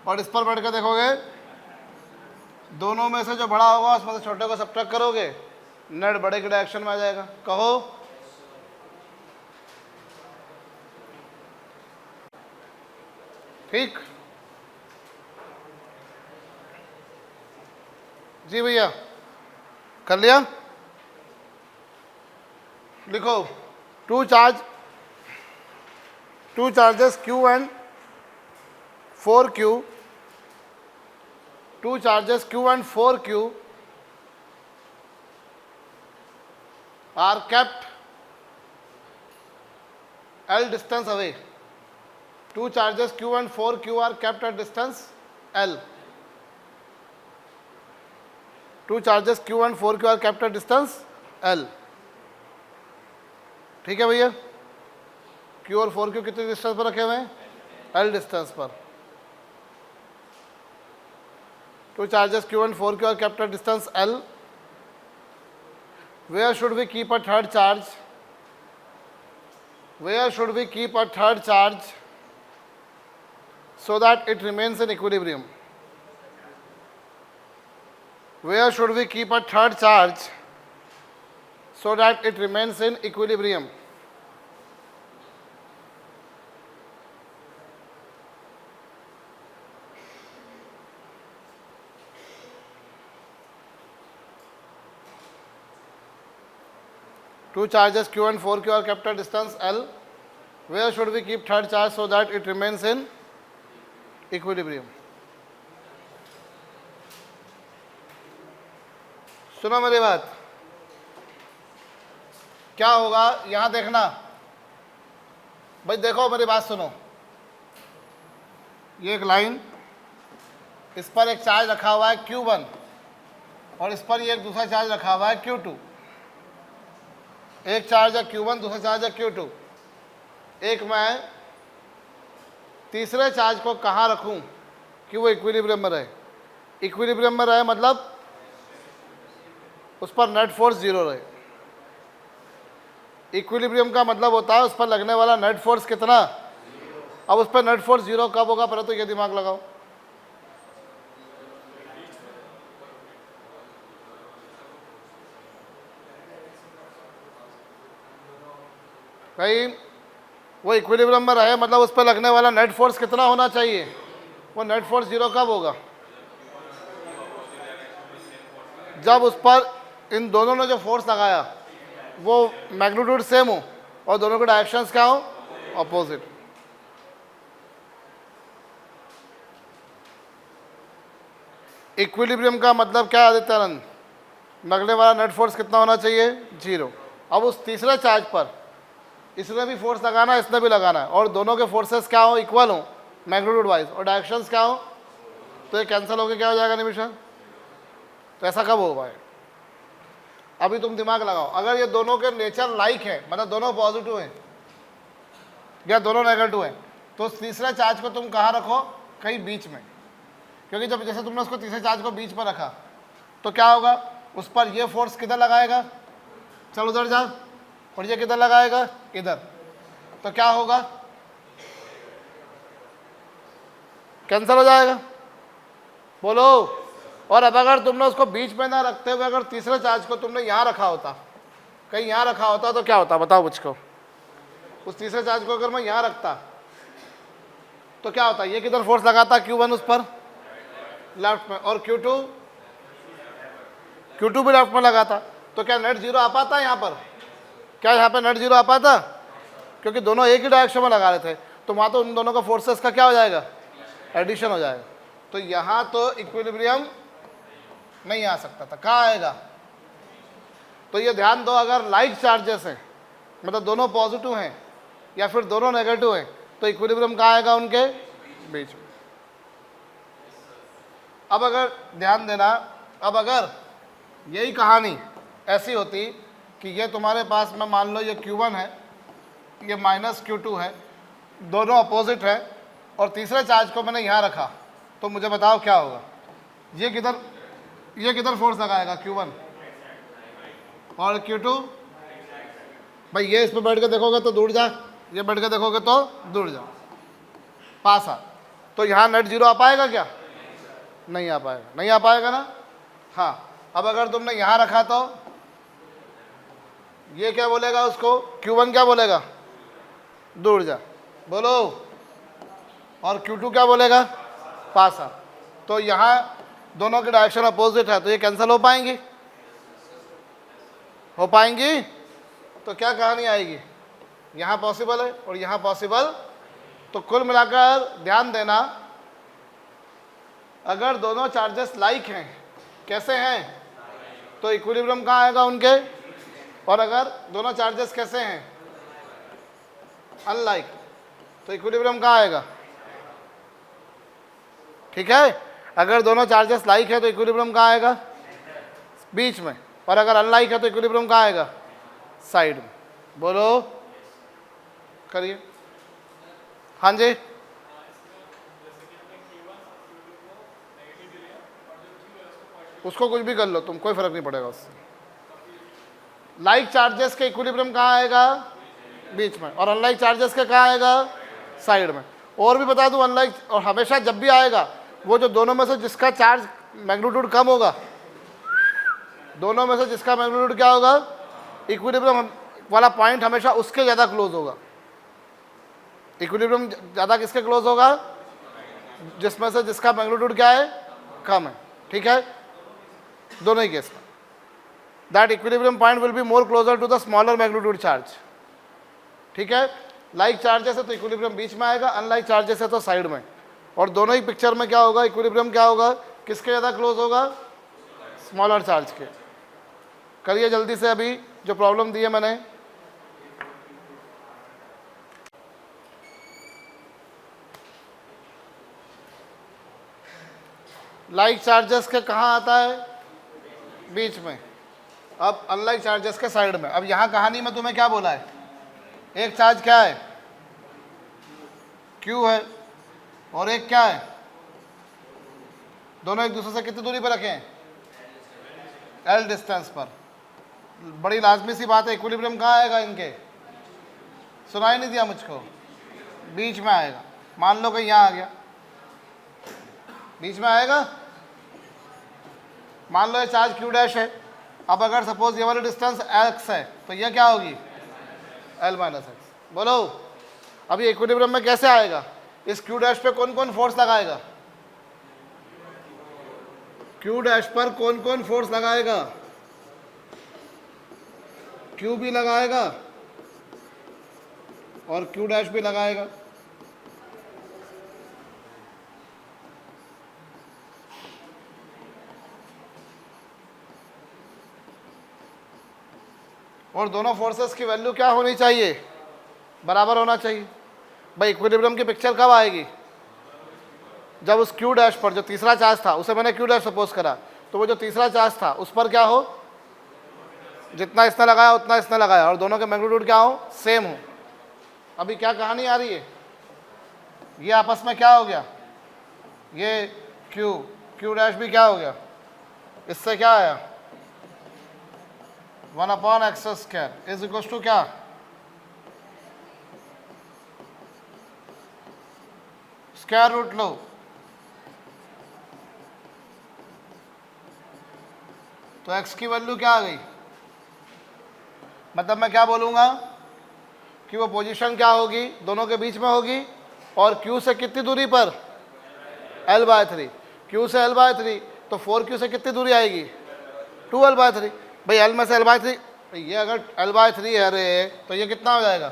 और इस पर बैठकर देखोगे, दोनों में से जो बड़ा होगा उसमें से छोटे को सब्ट्रैक्ट करोगे, नेट बड़े के डायरेक्शन में आ जाएगा। कहो ठीक? जी भैया कर लिया। लिखो, two charges Q and 4Q, two charges Q and 4Q are kept L distance away. Two charges Q and 4Q are kept at distance L. Two charges Q and 4Q are kept at distance L. ठीक है भैया? Q और 4Q कितने distance पर रखे हुए हैं? L distance पर। Two charges Q and 4Q are kept at distance L. Where should we keep a third charge? Where should we keep a third charge so that it remains in equilibrium? Where should we keep a third charge so that it remains in equilibrium? Two charges Q and 4Q are kept at distance L. Where should we keep third charge so that it remains in equilibrium? सुनो मेरी बात, क्या होगा यहां देखना भाई, देखो मेरी बात सुनो, ये एक लाइन, इस पर एक चार्ज रखा हुआ है Q1 और इस पर ये एक दूसरा चार्ज रखा हुआ है Q2। एक चार्ज है Q1, दूसरा चार्ज है Q2। एक मैं तीसरे चार्ज को कहाँ रखूं कि वो इक्विलिब्रियम में रहे? इक्विलिब्रियम में रहे मतलब उस पर नेट फोर्स जीरो रहे। इक्विलिब्रियम का मतलब होता है उस पर लगने वाला नेट फोर्स कितना। अब उस पर नेट फोर्स जीरो कब होगा, पहले तो ये दिमाग लगाओ। भाई वो इक्विलिब्रियम में रहे मतलब उस पर लगने वाला नेट फोर्स कितना होना चाहिए? वो नेट फोर्स जीरो कब होगा? जब उस पर इन दोनों ने जो फोर्स लगाया वो मैग्नीट्यूड सेम हो और दोनों के डायरेक्शंस क्या हो? ऑपोजिट। इक्विलिब्रियम का मतलब क्या है आदित्यानंद? लगने वाला नेट फोर्स कितना होना चाहिए? जीरो। अब उस तीसरे चार्ज पर इसने भी फोर्स लगाना है, इसने भी लगाना है, और दोनों के फोर्सेस क्या हो? इक्वल हो मैग्नीट्यूड वाइज, और डायरेक्शंस क्या हो? तो ये कैंसिल होकर क्या हो जाएगा निमिषा? तो ऐसा कब होगा? अभी तुम दिमाग लगाओ, अगर ये दोनों के नेचर लाइक है, मतलब दोनों पॉजिटिव हैं या दोनों नेगेटिव हैं, तो तीसरे चार्ज को तुम कहाँ रखो? कहीं बीच में। क्योंकि जब जैसे तुमने उसको तीसरे चार्ज को बीच में रखा तो क्या होगा? उस पर ये फोर्स किधर लगाएगा? चल उधर जा। और ये किधर लगाएगा? इधर। तो क्या होगा? कैंसिल हो जाएगा। बोलो। और अब अगर तुमने उसको बीच में ना रखते हुए अगर तीसरे चार्ज को तुमने यहाँ रखा होता, कहीं यहाँ रखा होता, तो क्या होता बताओ मुझको? उस तीसरे चार्ज को अगर मैं यहाँ रखता तो क्या होता? ये किधर फोर्स लगाता? Q1 उस पर लेफ्ट में, और Q2 भी लेफ्ट में लगाता। तो क्या नेट जीरो आ पाता यहाँ पर? क्या यहाँ पे नेट जीरो आ पाता? क्योंकि दोनों एक ही डायरेक्शन में लगा रहे थे, तो वहाँ तो उन दोनों का फोर्सेस का क्या हो जाएगा? एडिशन हो जाएगा। तो यहाँ तो इक्विलिब्रियम नहीं आ सकता था, कहाँ आएगा? तो ये ध्यान दो, अगर लाइक चार्जेस हैं मतलब दोनों पॉजिटिव हैं या फिर दोनों नेगेटिव हैं, तो इक्विलिब्रियम कहाँ आएगा? उनके बीच में। अब अगर ध्यान देना, अब अगर यही कहानी ऐसी होती कि ये तुम्हारे पास में मान लो ये Q1 है, ये माइनस Q2 है, दोनों अपोजिट है, और तीसरे चार्ज को मैंने यहाँ रखा, तो मुझे बताओ क्या होगा? ये किधर फोर्स लगाएगा? Q1 और Q2। भाई ये इस पर बैठ के देखोगे तो दूर जा, ये बैठ के देखोगे तो दूर जा, पास आ। तो यहाँ नेट जीरो आ पाएगा क्या? नहीं आ पाएगा। नहीं आ पाएगा ना? हाँ। अब अगर तुमने यहाँ रखा तो ये क्या बोलेगा उसको? Q1 क्या बोलेगा? दूर जा। बोलो। और Q2 क्या बोलेगा? पास आ। तो यहाँ दोनों की डायरेक्शन अपोजिट है, तो ये कैंसिल हो पाएंगी? हो पाएंगी? तो क्या कहानी आएगी? यहाँ पॉसिबल है और यहाँ पॉसिबल। तो कुल मिलाकर ध्यान देना, अगर दोनों चार्जेस लाइक हैं, कैसे हैं, तो इक्विलिब्रियम कहाँ आएगा? उनके। और अगर दोनों चार्जेस कैसे हैं? अनलाइक, तो इक्विलिब्रियम कहाँ आएगा? ठीक है। अगर दोनों चार्जेस लाइक है तो इक्विलिब्रियम कहाँ आएगा? बीच में। और अगर अनलाइक है तो इक्विलिब्रियम कहाँ आएगा? साइड में। बोलो, करिए। हाँ जी। उसको कुछ भी कर लो तुम, कोई फर्क नहीं पड़ेगा उससे। लाइक चार्जेस के इक्विलिब्रियम कहाँ आएगा? बीच में। और अनलाइक चार्जेस के कहाँ आएगा? साइड में। और भी बता दूं, अनलाइक, और हमेशा जब भी आएगा वो जो दोनों में से जिसका चार्ज मैग्नीट्यूड कम होगा, दोनों में से जिसका मैग्नीट्यूड क्या होगा? इक्विलिब्रियम वाला पॉइंट हमेशा उसके ज़्यादा क्लोज होगा। इक्विलिब्रियम ज़्यादा किसके क्लोज होगा? जिसमें से जिसका मैग्नीट्यूड क्या है? कम है। ठीक है, दोनों ही केस में that equilibrium point will be more closer to the smaller magnitude charge. ठीक है, लाइक चार्जेस है तो इक्विलिब्रियम बीच में आएगा, अनलाइक चार्जेस है तो साइड में। और दोनों ही पिक्चर में क्या होगा? इक्विलिब्रियम क्या होगा? किसके ज़्यादा क्लोज होगा? स्मॉलर चार्ज के। करिए जल्दी से अभी जो प्रॉब्लम दी है मैंने। लाइक चार्जेस के कहाँ आता है? बीच में। अब अनलाइक चार्जेस के साइड में। अब यहाँ कहानी में तुम्हें क्या बोला है? एक चार्ज क्या है? Q है, और एक क्या है? दोनों एक दूसरे से कितनी दूरी पर रखे हैं? L डिस्टेंस पर। बड़ी लाजमी सी बात है, इक्विलिब्रियम कहाँ आएगा इनके? सुनाई नहीं दिया मुझको? बीच में आएगा। मान लो कि यहाँ आ गया, बीच में आएगा। मान लो ये चार्ज Q डैश है। अब अगर सपोज ये वाली डिस्टेंस x है तो ये क्या होगी? L minus x. बोलो अब ये इक्विलिब्रियम में कैसे आएगा? इस Q डैश पे कौन कौन फोर्स लगाएगा? Q डैश पर कौन कौन फोर्स लगाएगा? Q भी लगाएगा और Q डैश भी लगाएगा। और दोनों फोर्सेस की वैल्यू क्या होनी चाहिए? बराबर होना चाहिए। भाई इक्विलिब्रियम की पिक्चर कब आएगी? जब उस Q डैश पर जो तीसरा चार्ज था, उसे मैंने Q डैश सपोज करा, तो वो जो तीसरा चार्ज था उस पर क्या हो? जितना इसने लगाया उतना इसने लगाया, और दोनों के मैग्नीट्यूड क्या हो? सेम हो। अभी क्या कहानी आ रही है? ये आपस में क्या हो गया? ये Q डैश भी क्या हो गया? इससे क्या आया? 1/x² इज इक्वल टू क्या? स्क्वायर रूट लो। तो x की वैल्यू क्या आ गई? मतलब मैं क्या बोलूँगा कि वो पोजीशन क्या होगी? दोनों के बीच में होगी। और Q से कितनी दूरी पर? L/3। Q से L/3 तो 4Q से कितनी दूरी आएगी? 2L/3। भाई L में से L/3, ये अगर L/3 है अरे तो ये कितना हो जाएगा?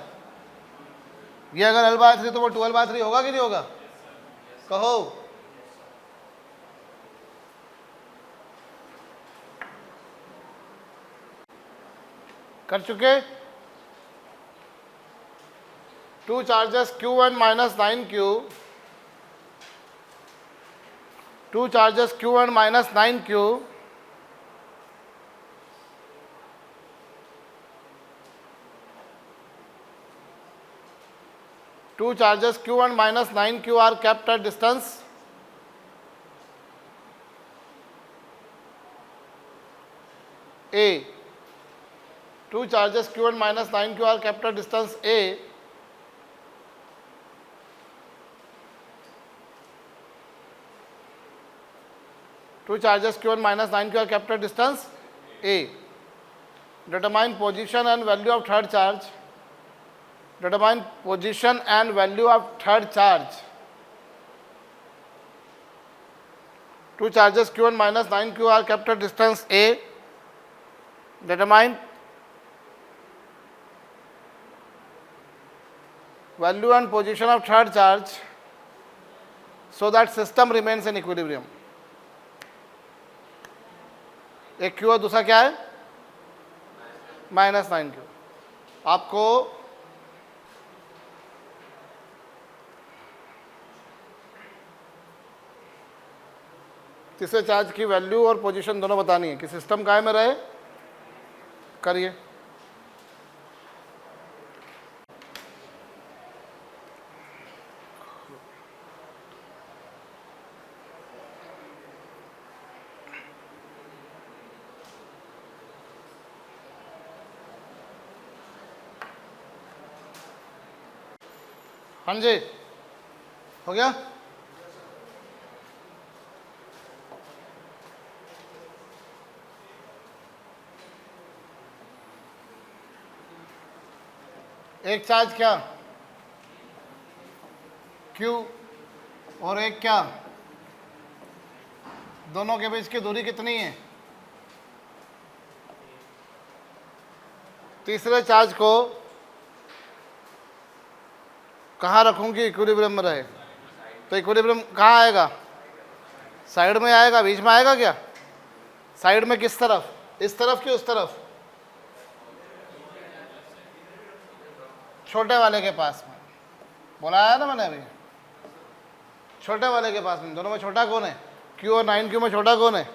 ये अगर L/3 तो वो 2L/3 होगा कि नहीं होगा? कहो। कर चुके? Two charges Q1 minus 9Q, two charges Q1 minus 9Q, two charges Q1 minus 9Q are kept at distance A. Two charges Q1 minus 9Q are kept at distance A. Two charges Q1 minus 9Q are kept at distance A. Determine position and value of third charge. Determine position and value of third charge. Two charges Q1 minus 9Q are kept at distance A. Determine value and position of third charge so that system remains in equilibrium. एक Q और दूसरा क्या है? -9Q. आपको तीसरे charge की value और position दोनों बतानी है कि सिस्टम कायम में रहे। करिए। हाँ जी, हो गया। एक चार्ज क्या Q और एक क्या, दोनों के बीच की दूरी कितनी है? तीसरे चार्ज को कहाँ रखूंगी इक्विलिब्रियम में रहे? तो इक्विलिब्रियम कहाँ आएगा? साइड में आएगा, बीच में आएगा क्या? साइड में किस तरफ, इस तरफ कि उस तरफ? छोटे वाले के पास में, बोला है ना मैंने अभी, छोटे वाले के पास में। दोनों में छोटा कौन है? Q और 9Q में छोटा कौन है?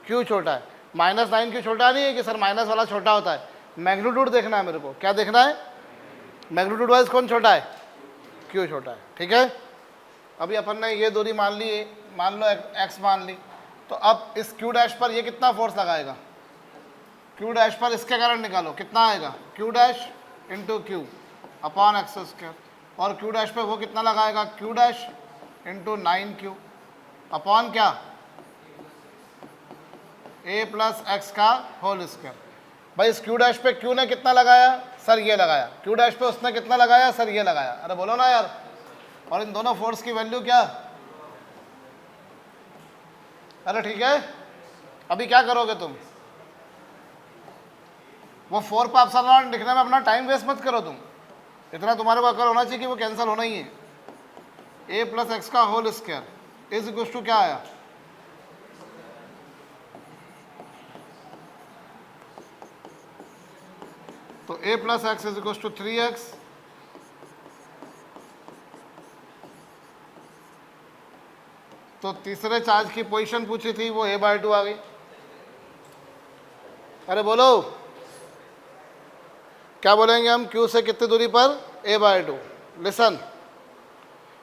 Q छोटा है। -9Q छोटा नहीं है कि सर माइनस वाला छोटा होता है। मैग्नीट्यूड देखना है मेरे को, क्या देखना है? मैग्नीट्यूड वाइज कौन छोटा है? Q छोटा है, ठीक है। अभी अपन ने ये दूरी मान ली, मान लो x मान ली, तो अब इस Q डैश पर ये कितना फोर्स लगाएगा? Q डैश पर इसके कारण निकालो, कितना आएगा? Q dash into Q upon x square, और Q डैश पे वो कितना लगाएगा? Q dash into 9Q upon क्या? a प्लस एक्स का होल स्क्वायर। भाई इस Q डैश पे Q ने कितना लगाया? सर ये लगाया। Q डैश पे उसने कितना लगाया? सर ये लगाया। अरे बोलो ना यार। और इन दोनों फोर्स की वैल्यू क्या? अरे ठीक है, अभी क्या करोगे तुम? वो 4 पाप एप्सिलॉन लिखने में अपना टाइम वेस्ट मत करो तुम, इतना तुम्हारे को अकल होना चाहिए कि वो कैंसिल होना ही है। a प्लस एक्स का whole square is equal to क्या आया? तो a plus X is equal to 3x, तो तीसरे चार्ज की पोजीशन पूछी थी, वो a/2 आ गई। अरे बोलो, क्या बोलेंगे हम? Q से कितनी दूरी पर? a/2। लिसन,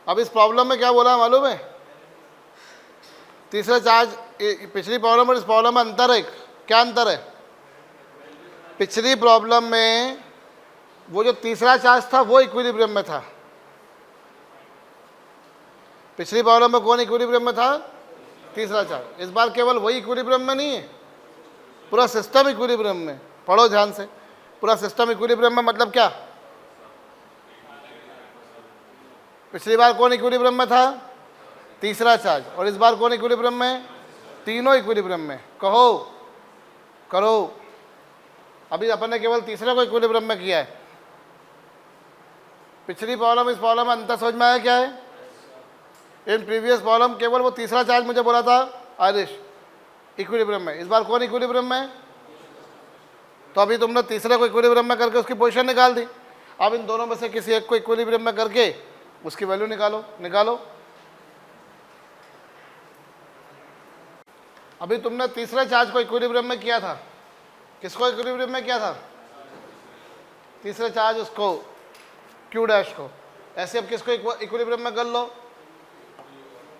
अब इस प्रॉब्लम में क्या बोला मालूम है? तीसरा चार्ज, पिछली प्रॉब्लम और इस प्रॉब्लम में अंतर है। क्या अंतर है? पिछली प्रॉब्लम में वो जो तीसरा चार्ज था वो इक्विलिब्रियम में था। पिछली प्रॉब्लम में कौन इक्विलिब्रियम में था? तीसरा चार्ज। इस बार केवल वही इक्विलिब्रियम में नहीं है, पूरा सिस्टम इक्विलिब्रियम में। पढ़ो ध्यान से, पूरा सिस्टम इक्विलिब्रियम में मतलब क्या? पिछली बार कौन इक्विलिब्रियम में था? तीसरा चार्ज। और इस बार कौन इक्विलिब्रियम में? तीनों इक्विलिब्रियम में। कहो, करो। अभी अपन ने केवल तीसरे को इक्विलिब्रियम में किया है। पिछली प्रॉब्लम इस प्रॉब्लम में अंतर समझ में आया क्या है? इन प्रीवियस प्रॉब्लम केवल वो तीसरा चार्ज मुझे बोला था आरिश इक्विलिब्रियम में। इस बार कौन इक्विलिब्रियम में? तो अभी तुमने तीसरे को इक्विलिब्रियम में करके उसकी पोजीशन निकाल दी। अब इन दोनों में से किसी एक को इक्विलिब्रियम में करके उसकी वैल्यू निकालो। अभी तुमने तीसरे चार्ज को इक्विलिब्रियम में किया था। किसको इक्विलिब्रियम में किया था? तीसरे चार्ज, उसको Q डैश को। ऐसे अब किसको इक्विलिब्रियम में कर लो?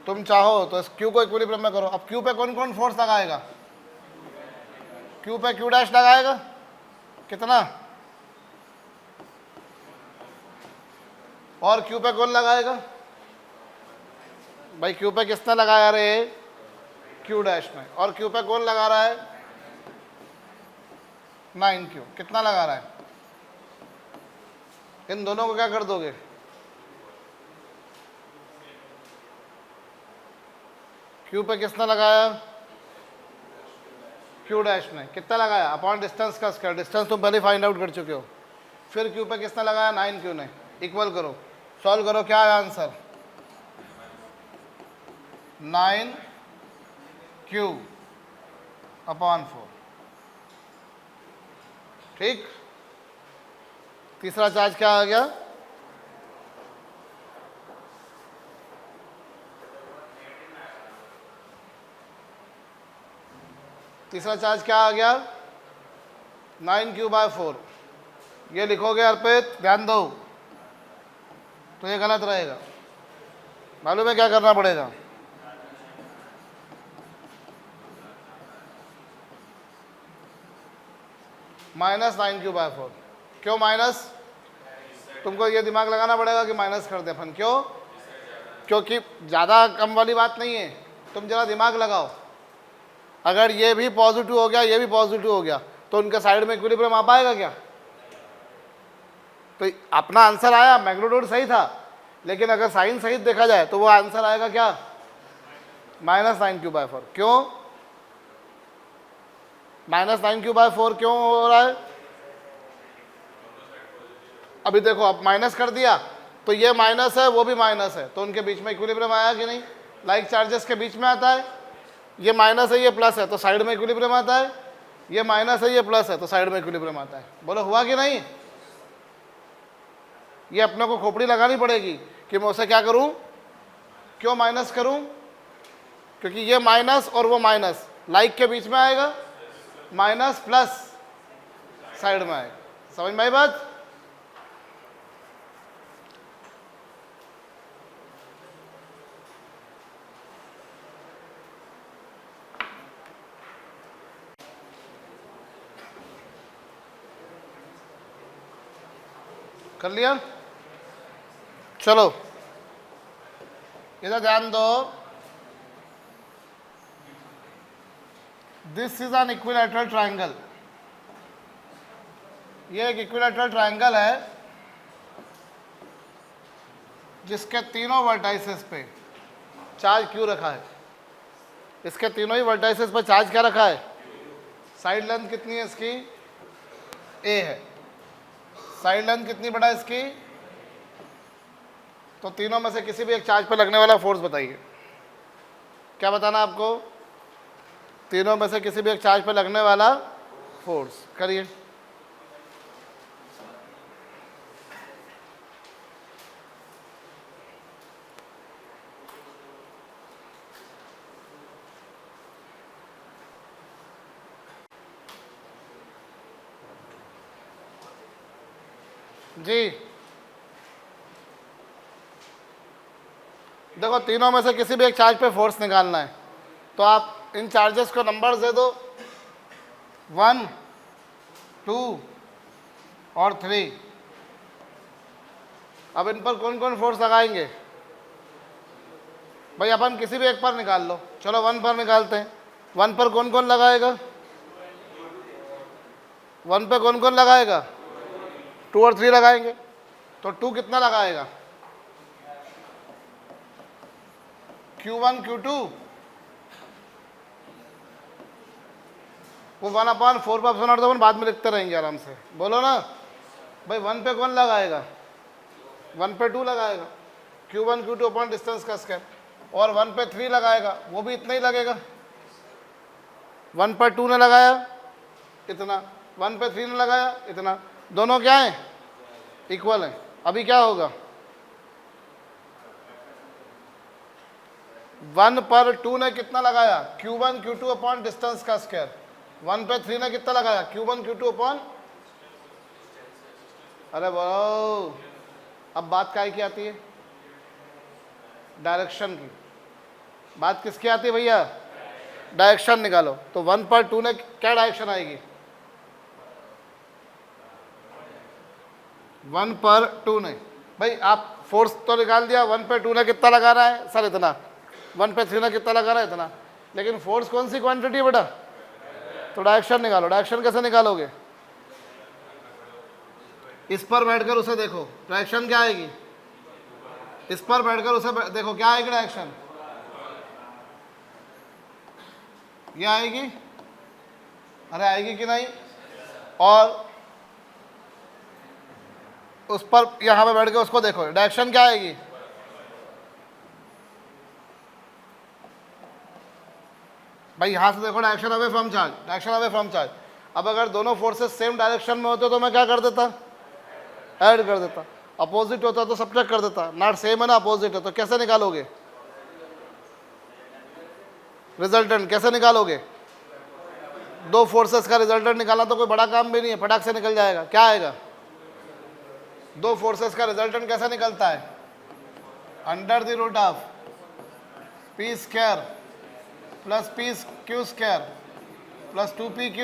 तुम चाहो तो इस Q को इक्विलिब्रियम में करो। अब Q पे कौन कौन फोर्स लगाएगा? Q पे Q डैश लगाएगा, कितना? और Q पे कौन लगाएगा? भाई Q पे किसने लगाया रे? Q डैश में। और Q पे कौन लगा रहा है? 9Q। कितना लगा रहा है? इन दोनों को क्या कर दोगे? Q पे किसने लगाया? Q डैश ने। कितना लगाया? अपॉन डिस्टेंस का स्क्वायर। डिस्टेंस तुम पहले फाइंड आउट कर चुके हो। फिर Q पे किसने लगाया? 9Q ने। इक्वल करो, सॉल्व करो, क्या है आंसर? 9Q upon 4। ठीक। तीसरा चार्ज क्या आ गया? तीसरा चार्ज क्या आ गया? 9Q/4। ये लिखोगे अर्पित, ध्यान दो, तो ये गलत रहेगा। मालूम है क्या करना पड़ेगा? -9Q/4। क्यों माइनस? तुमको ये दिमाग लगाना पड़ेगा कि माइनस कर दे अपन। क्यों? क्योंकि ज़्यादा कम वाली बात नहीं है, तुम जरा दिमाग लगाओ। अगर ये भी पॉजिटिव हो गया, ये भी पॉजिटिव हो गया, तो उनके साइड में इक्विलिब्रियम आ पाएगा क्या? तो अपना आंसर आया, मैग्नीट्यूड सही था, लेकिन अगर साइन सहित देखा जाए तो वो आंसर आएगा क्या? -9q/4। क्यों -9q/4 क्यों हो रहा है? अभी देखो, अब माइनस कर दिया तो ये माइनस है, वो भी माइनस है, तो उनके बीच में इक्विलिब्रियम आया कि नहीं? लाइक चार्जेस के बीच में आता है। ये माइनस है, ये प्लस है, तो साइड में इक्विलिब्रियम आता है। ये माइनस है, ये प्लस है, तो साइड में इक्विलिब्रियम आता है। बोलो हुआ कि नहीं? ये अपने को खोपड़ी लगानी पड़ेगी कि मैं उसे क्या करूं, क्यों माइनस करूं? क्योंकि ये माइनस और वो माइनस लाइक के बीच में आएगा, माइनस प्लस साइड में आएगा। समझ में आई बात? कर लिया? चलो इधर ध्यान दो। This is an equilateral triangle. ये एक इक्विलैटरल ट्रायंगल है जिसके तीनों वर्टाइसेस पे चार्ज क्यू रखा है। इसके तीनों ही वर्टाइसेस पे चार्ज क्या रखा है? साइड लेंथ कितनी है इसकी? ए है। साइड लेंथ कितनी बड़ा है इसकी? तो तीनों में से किसी भी एक चार्ज पर लगने वाला फोर्स बताइए। क्या बताना आपको? तीनों में से किसी भी एक चार्ज पर लगने वाला फोर्स। करिए। जी देखो, तीनों में से किसी भी एक चार्ज पे फोर्स निकालना है, तो आप इन चार्जेस को नंबर दे दो, 1, 2 और 3। अब इन पर कौन कौन फोर्स लगाएंगे? भाई अपन किसी भी एक पर निकाल लो। चलो 1 पर निकालते हैं। 1 पर कौन कौन लगाएगा? 1 पे कौन कौन लगाएगा? 2 और 3 लगाएंगे। तो 2 कितना लगाएगा? Q1 Q2 वो 1/4 तो अपन बाद में लिखते रहेंगे आराम से। बोलो ना भाई, 1 पे कौन लगाएगा? 1 पे 2 लगाएगा, Q1 Q2 अपॉन डिस्टेंस का स्क्वायर। और 1 पे 3 लगाएगा, वो भी इतना ही लगेगा। 1 पर 2 ने लगाया इतना, 1 पे 3 ने लगाया इतना। दोनों क्या है? इक्वल है। अभी क्या होगा? 1 पर 2 ने कितना लगाया? Q1 Q2 अपॉन डिस्टेंस का स्क्वायर। 1 पे 3 ने कितना लगाया? Q1 Q2 अपॉन, अरे बोलो, अब बात काय की आती है? डायरेक्शन की। बात किसकी आती है भैया? डायरेक्शन निकालो। तो 1 पर 2 ने क्या डायरेक्शन आएगी? 1 पर 2 ने, भाई आप फोर्स तो निकाल दिया, 1 पे 2 ने कितना लगा रहा है सर? इतना। 1 पे 3 ने कितना लगा रहा है? इतना। लेकिन फोर्स कौन सी क्वांटिटी है बेटा? तो डायरेक्शन निकालो। डायरेक्शन कैसे निकालोगे? इस पर बैठकर उसे देखो, डायरेक्शन क्या आएगी? इस पर बैठकर उसे देखो, क्या आएगी डायरेक्शन? ये आएगी? अरे आएगी कि नहीं? और उस पर यहां पे बैठ के उसको देखो, डायरेक्शन क्या आएगी? भाई यहां से देखो, direction away from charge, direction away from charge. अब अगर दोनों फोर्सेस सेम डायरेक्शन में होते तो मैं क्या कर देता? ऐड कर देता। अपोजिट होता तो सब्ट्रैक्ट कर देता। नॉट सेम है ना, अपोजिट है, तो कैसे निकालोगे रिजल्टेंट? कैसे निकालोगे? दो फोर्सेस का रिजल्टेंट निकालना तो कोई बड़ा काम भी नहीं है, फटाक से निकल जाएगा। क्या आएगा? दो फोर्सेस का रिजल्टेंट कैसे निकलता है? Under the root of P square plus P Q square plus 2pq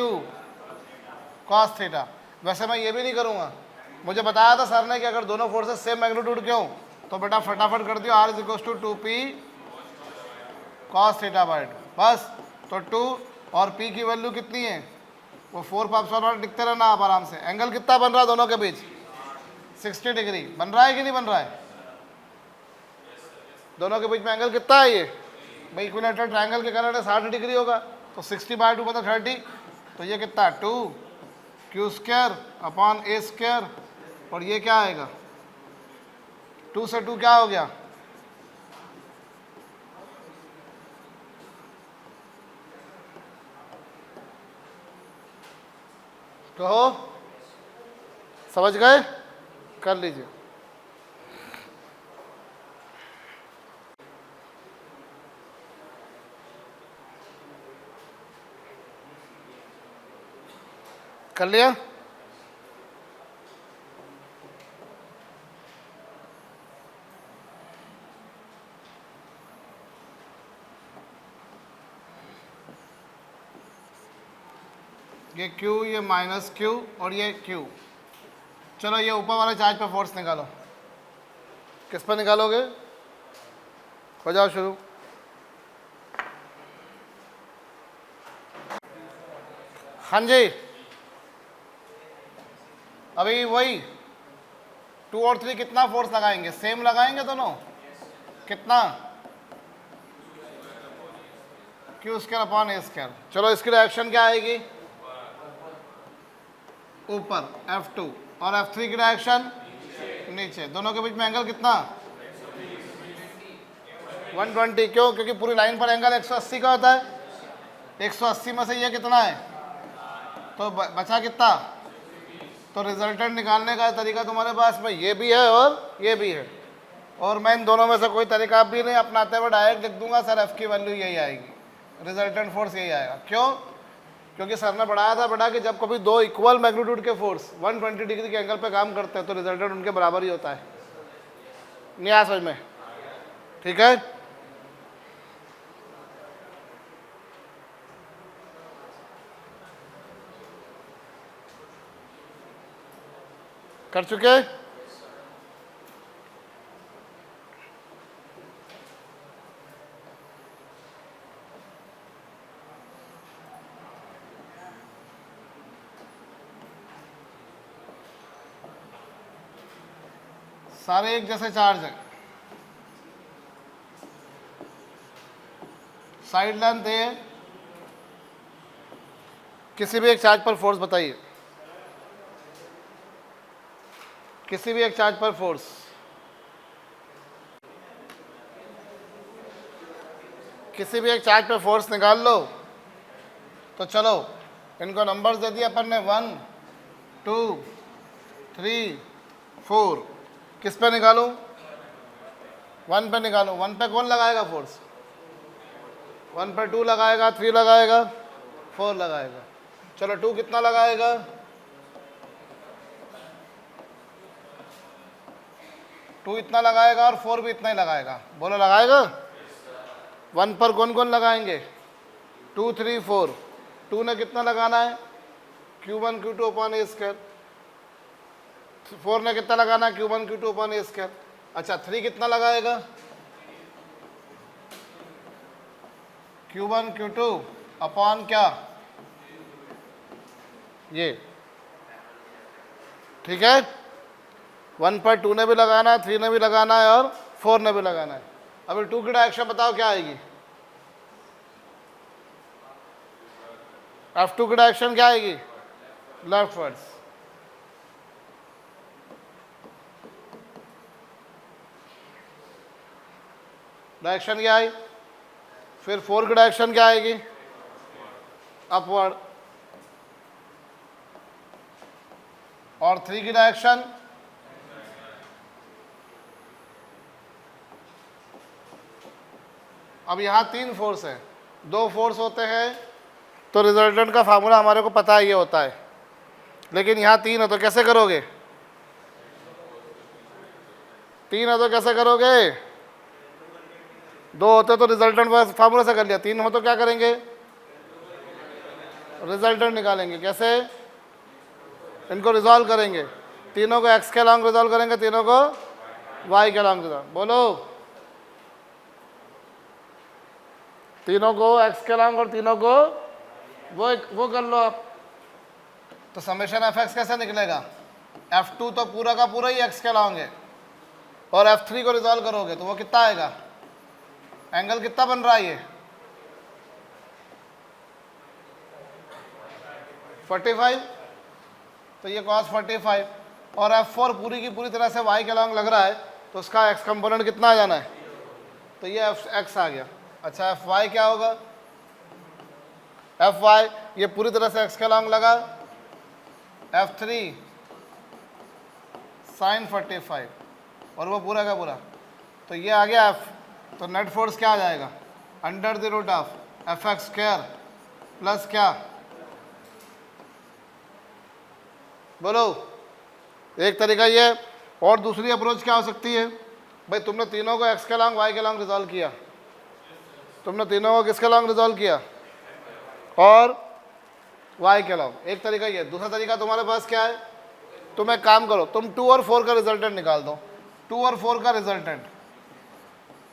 cos theta. वैसे मैं ये भी नहीं करूँगा, मुझे बताया था सर ने कि अगर दोनों फोर्सेस सेम मैग्नीट्यूड के हों तो बेटा फटाफट कर दियो, R is equal to 2p cos theta by 2। बस, तो 2 और p की वैल्यू कितनी है, वो 4 पाप और लिखते रहना आप आराम से। एंगल कितना बन रहा है दोनों के बीच, 60 डिग्री बन रहा है कि नहीं बन रहा है? दोनों के बीच में एंगल कितना है ये भाई, इक्विलैटरल ट्रायंगल के कारण 60 डिग्री होगा, तो 60 बाय 2 मतलब 30, तो ये कितना है 2q² अपॉन a², और ये क्या आएगा 2 से 2 क्या हो गया, कहो समझ गए, कर लीजिए। कर लिया? ये Q, ये माइनस Q और ये Q। चलो ये ऊपर वाले चार्ज पे फोर्स निकालो। किस पर निकालोगे? हो जाओ शुरू। हाँ जी, अभी वही 2 और 3 कितना फोर्स लगाएंगे, सेम लगाएंगे दोनों, कितना q² अपॉन a²। चलो इसकी डायरेक्शन क्या आएगी, ऊपर F2, और F3 की डायरेक्शन नीचे। दोनों के बीच में एंगल कितना 120, क्यों? क्योंकि पूरी लाइन पर एंगल 180 का होता है, 180 में से ये कितना है, तो बचा कितना, तो रिजल्टेंट निकालने का तरीका तुम्हारे पास में ये भी है और ये भी है, और मैं इन दोनों में से कोई तरीका भी नहीं अपनाते हुए डायरेक्ट लिख दूंगा सर F की वैल्यू यही आएगी, रिजल्टेंट फोर्स यही आएगा। क्यों? क्योंकि सर ने पढ़ाया था बेटा कि जब कभी दो इक्वल मैग्नीट्यूड के फोर्स 120 डिग्री के एंगल पे काम करते हैं तो रिजल्टेंट उनके बराबर ही होता है। नहीं आया समझ में? ठीक है, कर चुके? सारे एक जैसे चार्ज है, साइड लेंथ है, किसी भी एक चार्ज पर फोर्स बताइए, किसी भी एक चार्ज पर फोर्स, किसी भी एक चार्ज पर फोर्स निकाल लो। तो चलो इनको नंबर्स दे दिए अपन ने 1 2 3 4, किस पे निकालूं, 1 पे निकालूं। 1 पे कौन लगाएगा फोर्स, 1 पे 2 लगाएगा, 3 लगाएगा, 4 लगाएगा। चलो 2 कितना लगाएगा, 2 इतना लगाएगा और 4 भी इतना ही लगाएगा। बोलो लगाएगा? 1 पर कौन कौन लगाएंगे, 2 3 4। 2 ने कितना लगाना है, Q1 Q2 अपॉन a²। 4 ने कितना लगाना है, Q1 Q2 अपॉन a²। अच्छा 3 कितना लगाएगा, Q1 Q2 अपॉन क्या, ये। ठीक है, 1 पर 2 ने भी लगाना है, 3 ने भी लगाना है और 4 ने भी लगाना है। अभी 2 की डायरेक्शन बताओ क्या आएगी, F2 की डायरेक्शन क्या आएगी, लेफ्टवर्ड्स। डायरेक्शन क्या आई, फिर 4 की डायरेक्शन क्या आएगी, अपवर्ड, और 3 की डायरेक्शन अब यहाँ 3 फोर्स है, 2 फोर्स होते हैं तो रिजल्टेंट का फार्मूला हमारे को पता ही होता है, लेकिन यहाँ 3 है तो कैसे करोगे, 3 है तो कैसे करोगे, 2 होते तो रिजल्टेंट फार्मूला से कर लिया, 3 हो तो क्या करेंगे, रिजल्टेंट निकालेंगे। कैसे, इनको रिजॉल्व करेंगे, तीनों को x के अलॉन्ग रिजॉल्व करेंगे, तीनों को y के अलॉन्ग रिजॉल्व। बोलो, तीनों को x के अलॉन्ग और तीनों को वो कर लो आप। तो समेशन एफ एक्स कैसे निकलेगा? F2 तो पूरा का पूरा ही x के अलॉन्ग है, और F3 को रिजॉल्व करोगे तो वो कितना आएगा? एंगल कितना बन रहा है ये? 45, तो ये cos 45, और F4 पूरी की पूरी तरह से y के अलॉन्ग लग रहा है, तो उसका x कंपोनेंट कितना आ जाना है? तो ये x आ गया। अच्छा, Fy क्या होगा? Fy ये पूरी तरह से x के अलॉन्ग लगा, F3 sin 45, और वो पूरा का पूरा, तो ये आ गया F। तो नेट फोर्स क्या आ जाएगा? Under the root of F X square plus क्या? बोलो, एक तरीका ये, और दूसरी अप्रोच क्या हो सकती है? भाई तुमने तीनों को x के अलॉन्ग y के अलॉन्ग रिजॉल्व किया, तुमने तीनों को किसके अलॉन्ग रिजॉल्व किया? और y के अलॉन्ग। एक तरीका ये। दूसरा तरीका तुम्हारे पास क्या है? तुम एक काम करो, तुम 2 और 4 का रिजल्टेंट निकाल दो। 2 और 4 का रिजल्टेंट,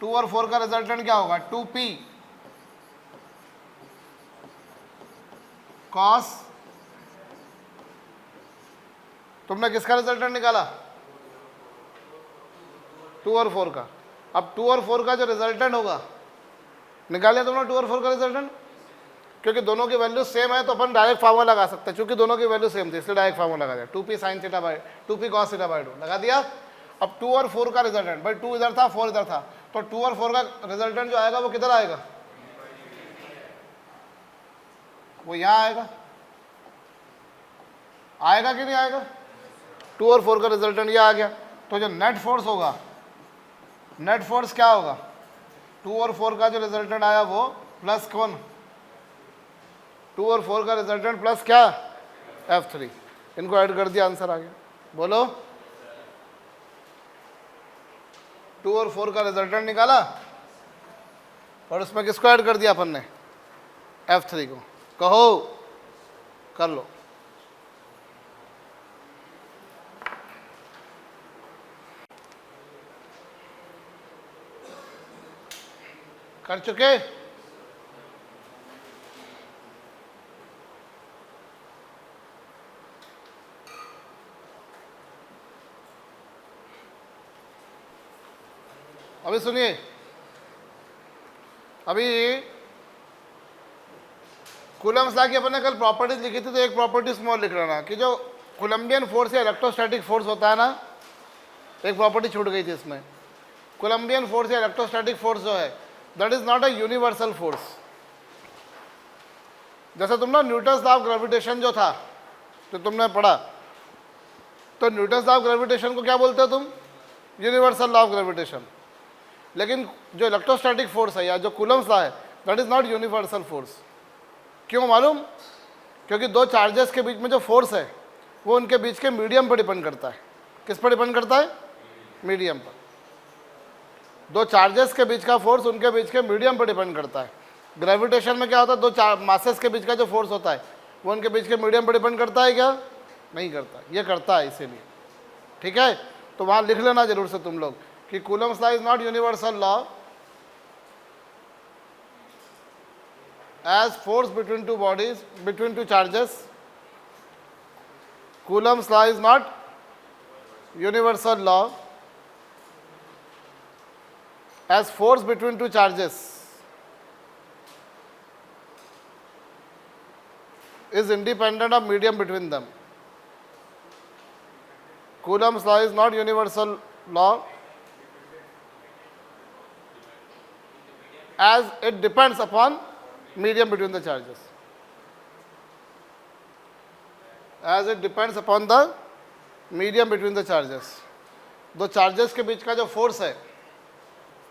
2 और 4 का रिजल्टेंट क्या होगा? 2p cos, तुमने किसका रिजल्टेंट निकाला? 2 और 4 का। अब 2 और 4 का जो रिजल्टेंट होगा, निकाले तुमने 2 और 4 का रिजल्टेंट, क्योंकि दोनों की वैल्यू सेम है तो अपन डायरेक्ट फार्मूला लगा सकते हैं, क्योंकि दोनों की वैल्यू सेम थी इसलिए डायरेक्ट फार्मूला लगा दिया। 2p sin theta by 2p cos theta by 2 लगा दिया। अब 2 और 4 का रिजल्टेंट, भाई 2 इधर था 4 इधर था, तो 2 और 4 का रिजल्टेंट जो आएगा वो किधर आएगा? वो यहाँ आएगा। आएगा कि नहीं आएगा? 2 और 4 का रिजल्टेंट ये आ गया। तो जो नेट फोर्स होगा, नेट फोर्स क्या होगा? 2 और 4 का जो रिजल्टेंट आया वो प्लस कौन? 2 और 4 का रिजल्टेंट प्लस क्या? F3। इनको ऐड कर दिया, आंसर आ गया। बोलो, 2 और 4 का रिजल्टेंट निकाला और उसमें किसको ऐड कर दिया अपन ने? F3 को। कहो, कर लो। कर चुके? अभी सुनिए, अभी कूलम्स लॉ की अपन ने कल प्रॉपर्टीज लिखी थी, तो एक प्रॉपर्टी स्मॉल लिख लेना कि जो कोलम्बियन फोर्स या इलेक्ट्रोस्टैटिक फोर्स होता है ना, एक प्रॉपर्टी छूट गई थी इसमें। कोलम्बियन फोर्स या इलेक्ट्रोस्टैटिक फोर्स जो है, that is not a universal force. जैसे तुम ना न्यूटन्स लॉ ऑफ ग्रेविटेशन जो था, जो तुमने पढ़ा, तो न्यूटन्स लॉ ऑफ ग्रेविटेशन को क्या बोलते हो तुम? Universal law of gravitation. लेकिन जो इलेक्ट्रोस्टैटिक फोर्स है या जो कूलम्स लॉ है, that is not universal force. क्यों मालूम? क्योंकि दो चार्जेस के बीच में जो फोर्स है वो उनके बीच के मीडियम पर डिपेंड करता है। किस पर डिपेंड करता है? मीडियम पर। दो चार्जेस के बीच का फोर्स उनके बीच के मीडियम पर डिपेंड करता है। ग्रेविटेशन में क्या होता है? दो मासेस के बीच का जो फोर्स होता है वो उनके बीच के मीडियम पर डिपेंड करता है क्या? नहीं करता। ये करता है इसीलिए, ठीक है? तो वहाँ लिख लेना जरूर से तुम लोग कि Coulomb's law is not universal law as force between two bodies, between two charges. Coulomb's law is not universal law as force between two charges is independent of medium between them. Coulomb's law is not universal law as it depends upon medium between the charges, as it depends upon the medium between the charges. दो charges के बीच का जो force है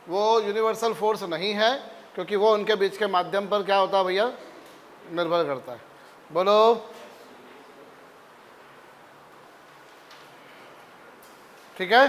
वो universal force नहीं है, क्योंकि वो उनके बीच के माध्यम पर क्या होता है भैया? निर्भर करता है। बोलो, ठीक है?